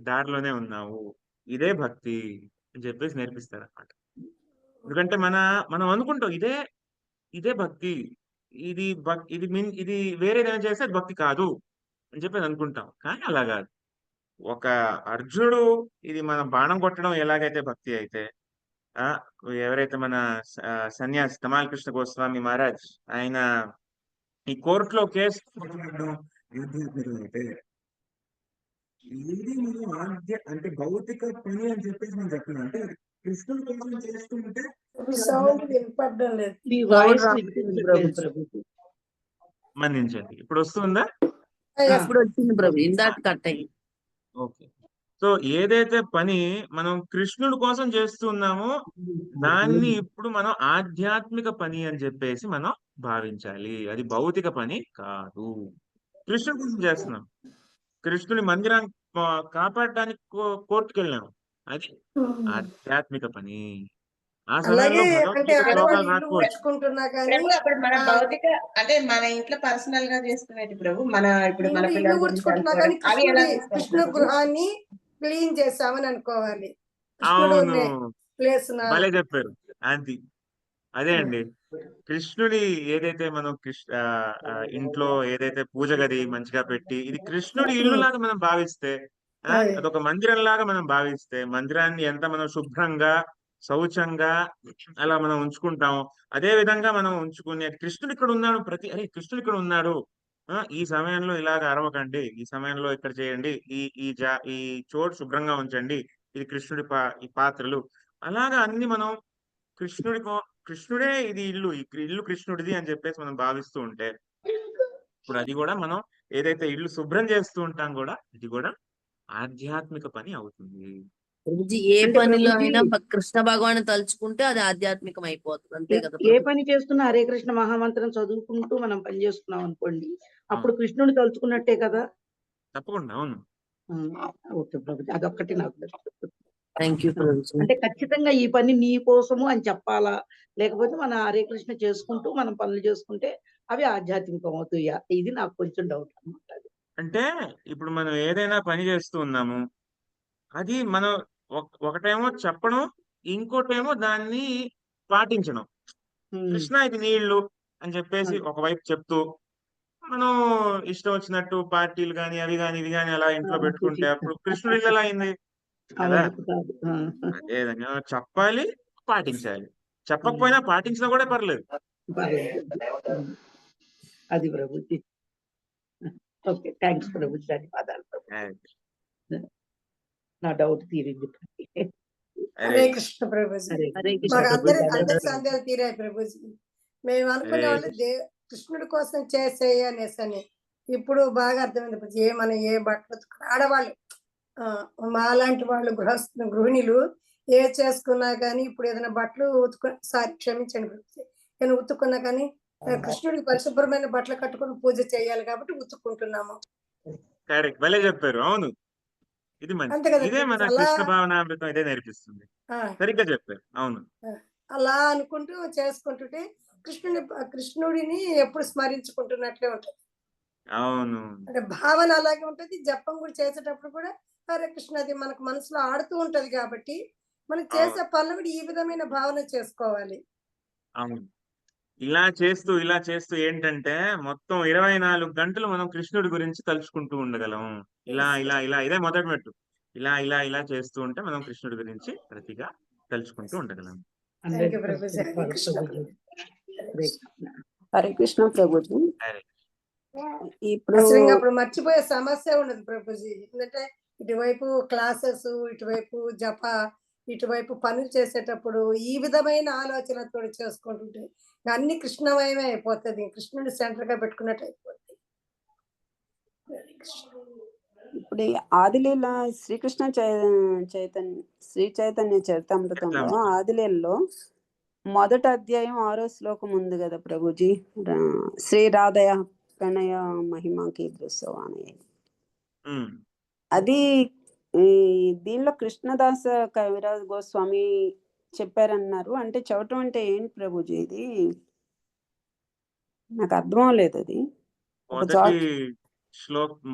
దారిలోనే ఉన్నావు, ఇదే భక్తి అని చెప్పేసి నేర్పిస్తారు అనమాట. ఎందుకంటే మనం అనుకుంటాం ఇదే భక్తి, ఇది వేరేదైనా చేస్తే అది భక్తి కాదు అని చెప్పేసి అనుకుంటాం. కానీ అలా కాదు. ఒక అర్జునుడు ఇది మన బాణం కొట్టడం ఎలాగైతే భక్తి అయితే, ఆ ఎవరైతే మన సన్యాసి తమాల్ కృష్ణ గోస్వామి మహారాజ్, ఆయన ఈ కోర్టులో కేసు కొట్టడం అయితే ఇది మనం అంటే భౌతిక పని అని చెప్పేసి మనం చెప్తున్నాం. అంటే కృష్ణుడు కోసం చేస్తుంటే సౌండ్ వినపడడం లేదు. మీ సౌండ్ వాయిస్ రావట్లేదు వినిపించట్లేదు ప్రభుజీ. ప్రభుజీ. మన్నించండి. ఇప్పుడు వస్తుందా? ఇప్పుడు వచ్చింది ప్రభు, ఇందాక కట్ అయ్యింది. ఓకే. సో ఏదైతే పని మనం కృష్ణుడి కోసం చేస్తున్నామో దాన్ని ఇప్పుడు మనం ఆధ్యాత్మిక పని అని చెప్పేసి మనం భావించాలి. అది భౌతిక పని కాదు. కృష్ణుడి కోసం చేస్తున్నాం. కృష్ణుడి మందిరాన్ని కాపాడడానికి కోర్టుకు వెళ్ళాం, అది ఆధ్యాత్మిక పని. ఆ సమయంలో అలాగే అంటే భగవద్గీత ఆడవాళ్ళు శ్లోకాలు ఇల్లు రాకపోవచ్చు. ఊడ్చుకుంటున్నా కానీ ప్రభు అప్పుడు మన భౌతిక అంటే మన ఇంట్లో పర్సనల్ గా చేసుకునేది ప్రభు, మన ఇప్పుడు మన ఇల్లు పిల్లల గురించి ఊడ్చుకుంటున్నా కానీ అనుకోవడం, అవి ఎలా కృష్ణుడి చేస్తారు ప్రభు? గృహాన్ని క్లీన్ చేసామని అనుకోవాలి. కృష్ణుడు అవును, ప్లేస్ భలే చెప్పారు. అది అదే అండి, కృష్ణుడి ఏదైతే మనం ఇంట్లో ఏదైతే పూజ గది మంచిగా పెట్టి ఇది కృష్ణుడి ఇల్లు లాగా మనం భావిస్తే, అదొక మందిరం లాగా మనం భావిస్తే, మందిరాన్ని ఎంత మనం శుభ్రంగా శౌచంగా అలా మనం ఉంచుకుంటాం, అదే విధంగా మనం ఉంచుకునే కృష్ణుడు ఇక్కడ ఉన్నాడు, కృష్ణుడు ఇక్కడ ఉన్నాడు, ఈ సమయంలో ఇలాగ అరవకండి, ఈ సమయంలో ఇక్కడ చేయండి, ఈ చోటు శుభ్రంగా ఉంచండి, ఇది ఈ పాత్రలు, అలాగా అన్ని మనం కృష్ణుడే ఇది ఇల్లు, ఈ ఇల్లు కృష్ణుడిది అని చెప్పేసి మనం భావిస్తూ ఉంటే, ఇప్పుడు అది కూడా మనం ఏదైతే ఇల్లు శుభ్రం చేస్తూ ఉంటాం కూడా ఇది కూడా ఆధ్యాత్మిక పని అవుతుంది. ప్రభుజీ ఏ అంటే పనిలో ప్రభుజీ అయినా కృష్ణ భగవాన్ తలుచుకుంటే అది ఆధ్యాత్మికం అయిపోతుంది, అంతే కదా ఏ ప్రభు? పని చేస్తున్నా హరే కృష్ణ మహామంత్రం చదువుకుంటూ మనం పని చేస్తున్నాం అనుకోండి, అప్పుడు కృష్ణుని తలుచుకున్నట్టే కదా. తప్పకుండా, అవును. ఓకే ప్రభుజీ, అదొక్కటి నాకు తెలుసు. Thank you Prabhuji. అంటే ఖచ్చితంగా ఈ పని నీ కోసము అని చెప్పాలా, లేకపోతే మన హరే కృష్ణ చేసుకుంటూ మనం పనులు చేసుకుంటే అవి ఆధ్యాత్మికం అవుతాయా, ఇది నాకు కొంచెం డౌట్ అనమాట. అంటే ఇప్పుడు మనం ఏదైనా పని చేస్తూ ఉన్నాము, అది మనం ఒకటేమో చెప్పడం, ఇంకోటేమో దాన్ని పాటించడం. కృష్ణ ఇది నీళ్లు అని చెప్పేసి ఒకవైపు చెప్తూ మనం ఇష్టం వచ్చినట్టు పార్టీలు గాని అవి గాని ఇవి గాని అలా ఇంట్లో పెట్టుకుంటే అప్పుడు కృష్ణుడు ఇల్లు ఎలా అయింది కదా. అదే విధంగా చెప్పాలి, పాటించాలి, చెప్పకపోయినా పాటించినా కూడా పర్లేదు. అది ప్రభుజీ. ఓకే, థ్యాంక్స్ ప్రభుజీ, ధన్యవాదాలు ప్రభు. నా డౌట్ తీరింది. హరే కృష్ణ ప్రభుజీ. హరే కృష్ణ మాకు ప్రభుజీ. అందరి సందేహాలు తీరాయి ప్రభుజీ. మేము అనుకునే వాళ్ళు కృష్ణుడి కోసం చేసేయి అనేసి అని ఇప్పుడు బాగా అర్థమైంది ప్రభుజీ. మనం ఏ బట్టలు ఆడవాళ్ళు మాలాంటి వాళ్ళు గృహిణులు ఏ చేసుకున్నా కానీ ఇప్పుడు ఏదైనా బట్టలు క్షమించండి ప్రభుజీ, నేను ఉతుక్కున్నా కానీ కృష్ణుడికి పరిశుభ్రమైన బట్టలు కట్టుకుని పూజ చేయాలి కాబట్టి ఉతుక్కుంటున్నాము. కరెక్ట్, భలే చెప్పారు. అవును, ఇది మంచి, ఇదే మన కృష్ణ భావనామృతం ఇదే నేర్పిస్తుంది. సరిగ్గా చెప్పారు. అవును, అలా అనుకుంటూ చేసుకుంటుంటే కృష్ణుడిని ఎప్పుడు స్మరించుకుంటున్నట్లే ఉంటుంది. అవును, అంటే భావన అలాగే ఉంటది. జపం కూడా చేసేటప్పుడు కూడా హరే కృష్ణ అది మనకు మనసులో ఆడుతూ ఉంటది కాబట్టి మనం చేసే పనులు కూడా ఈ విధమైన భావన చేసుకోవాలి. అవును, ఇలా చేస్తూ ఏంటంటే మొత్తం 24 గంటలు మనం కృష్ణుడి గురించి తలుచుకుంటూ ఉండగలం. ఇలా ఇలా ఇలా ఇదే మొదటి మెట్టు. ఇలా ఇలా ఇలా చేస్తూ ఉంటే మనం కృష్ణుడి గురించి ప్రతిగా తలుచుకుంటూ ఉండగలం. హరే కృష్ణ ప్రభుజీ. ఇప్పుడు మర్చిపోయే సమస్య ఉండదు ప్రభుజీ. ఎందుకంటే ఇటువైపు క్లాసెస్, ఇటువైపు జప, ఇటువైపు పనులు చేసేటప్పుడు ఈ విధమైన ఆలోచనతో చేసుకుంటుంటే అన్ని కృష్ణమయమే అయిపోతుంది. కృష్ణుడి సెంటర్ గా పెట్టుకున్నట్టు అయిపోతుంది. ఇప్పుడు ఈ ఆదిలీల శ్రీకృష్ణ చైతన్య శ్రీ చైతన్య చరితామృతంలో ఆదిలీలలో మొదటి అధ్యాయం 6వ శ్లోకం ఉంది కదా ప్రభుజీ, శ్రీ రాధయ ప్రణయ మహిమ కీదృశో అనేది. అది దీనిలో కృష్ణదాస కవిరాజ్ గోస్వామి చెప్పారన్నారు. అంటే చదవటం అంటే ఏంటి ప్రభుజీ? ఇది నాకు అర్థం అవ్వలేదు. అది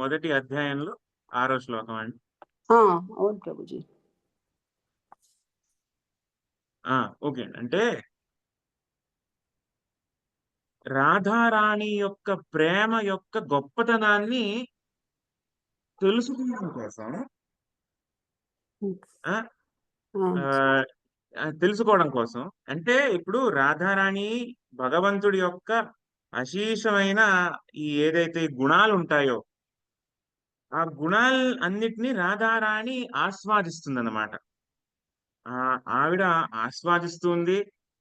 మొదటి అధ్యాయంలో 6వ శ్లోకం అండి. అవును ప్రభుజీ. ఓకే. అంటే రాధారాణి యొక్క ప్రేమ యొక్క గొప్పతనాన్ని తెలుసుకోవడం కోసం అంటే ఇప్పుడు రాధారాణి భగవంతుడి యొక్క అశేషమైన ఈ ఏదైతే గుణాలు ఉంటాయో ఆ గుణాలు అన్నిటినీ రాధారాణి ఆస్వాదిస్తుందన్నమాట. ఆవిడ ఆస్వాదిస్తుంది,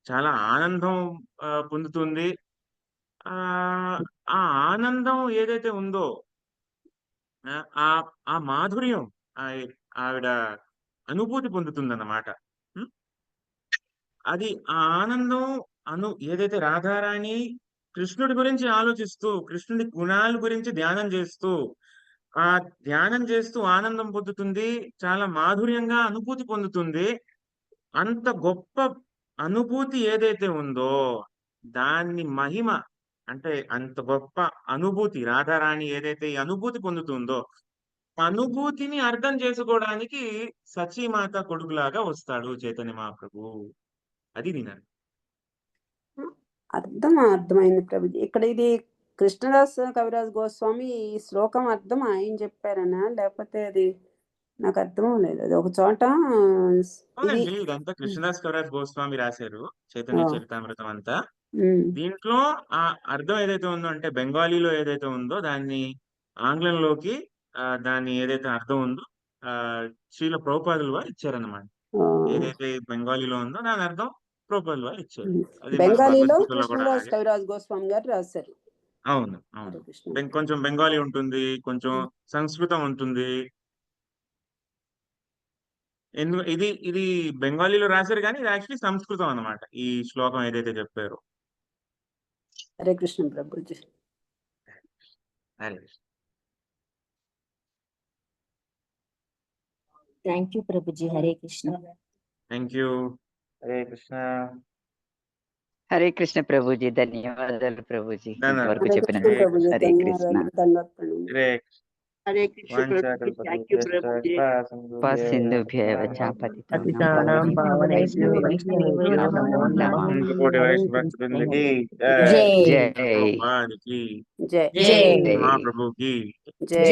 చాలా ఆనందం పొందుతుంది. ఆ ఆనందం ఏదైతే ఉందో ఆ మాధుర్యం ఆవిడ అనుభూతి పొందుతుందన్నమాట. అది ఆ ఆనందం ఏదైతే రాధారాణి కృష్ణుడి గురించి ఆలోచిస్తూ కృష్ణుడి గుణాల గురించి ధ్యానం చేస్తూ ఆనందం పొందుతుంది, చాలా మాధుర్యంగా అనుభూతి పొందుతుంది. అంత గొప్ప అనుభూతి ఏదైతే ఉందో దాన్ని మహిమ అంటే అంత గొప్ప అనుభూతి రాధారాణి ఏదైతే ఈ అనుభూతి పొందుతుందో అనుభూతిని అర్థం చేసుకోవడానికి సచీమాత కొడుకులాగా వస్తాడు చైతన్య మహాప్రభు. అది వినండి. అర్థమైంది ప్రభుజీ. ఇక్కడ ఇది కృష్ణదాస్ కవిరాజ్ గోస్వామి ఈ శ్లోకం అర్థం ఆయన చెప్పారనా, లేకపోతే అది నాకు అర్థం లేదు. అది ఒక చోట ఇదంతా కృష్ణదాస్ కవిరాజ్ గోస్వామి రాశారు చైతన్య చరితామృతం అంతా. దీంట్లో ఆ అర్థం ఏదైతే ఉందో అంటే బెంగాలీలో ఏదైతే ఉందో దాన్ని ఆంగ్లంలోకి దాన్ని ఏదైతే అర్థం ఉందో శ్రీల ప్రభుపాదులు వారు ఇచ్చారన్నమాట. ఏదైతే బెంగాలీలో ఉందో దాని అర్థం ప్రభుపాదులు వారు ఇచ్చారు. బెంగాలీలో కృష్ణదాస్ కవిరాజ్ గోస్వామి గారు రాశారు. అవును. కొంచెం బెంగాలీ ఉంటుంది, కొంచెం సంస్కృతం ఉంటుంది. ఇది బెంగాలీలో రాశారు కానీ ఇది యాక్చువల్లీ సంస్కృతం అన్నమాట. ఈ శ్లోకం ఏదైతే చెప్పారో. హరే కృష్ణ ప్రభుజీ. హరే కృష్ణ. థ్యాంక్ యూ ప్రభుజీ. హరే కృష్ణ. Thank you. హరే కృష్ణ. హరే కృష్ణ ప్రభుజీ. ధన్యవాదాలు ప్రభుజీ ఇంతవరకు చెప్పిన. హరే కృష్ణ. హరే కృష్ణ ప్రభుజీ. Thank you Prabhuji. సింధుభ్యేవ చ పతితానాం పావనేభ్యో వైష్ణవేభ్యో నమో నమః. జై మహాప్రభు की జై.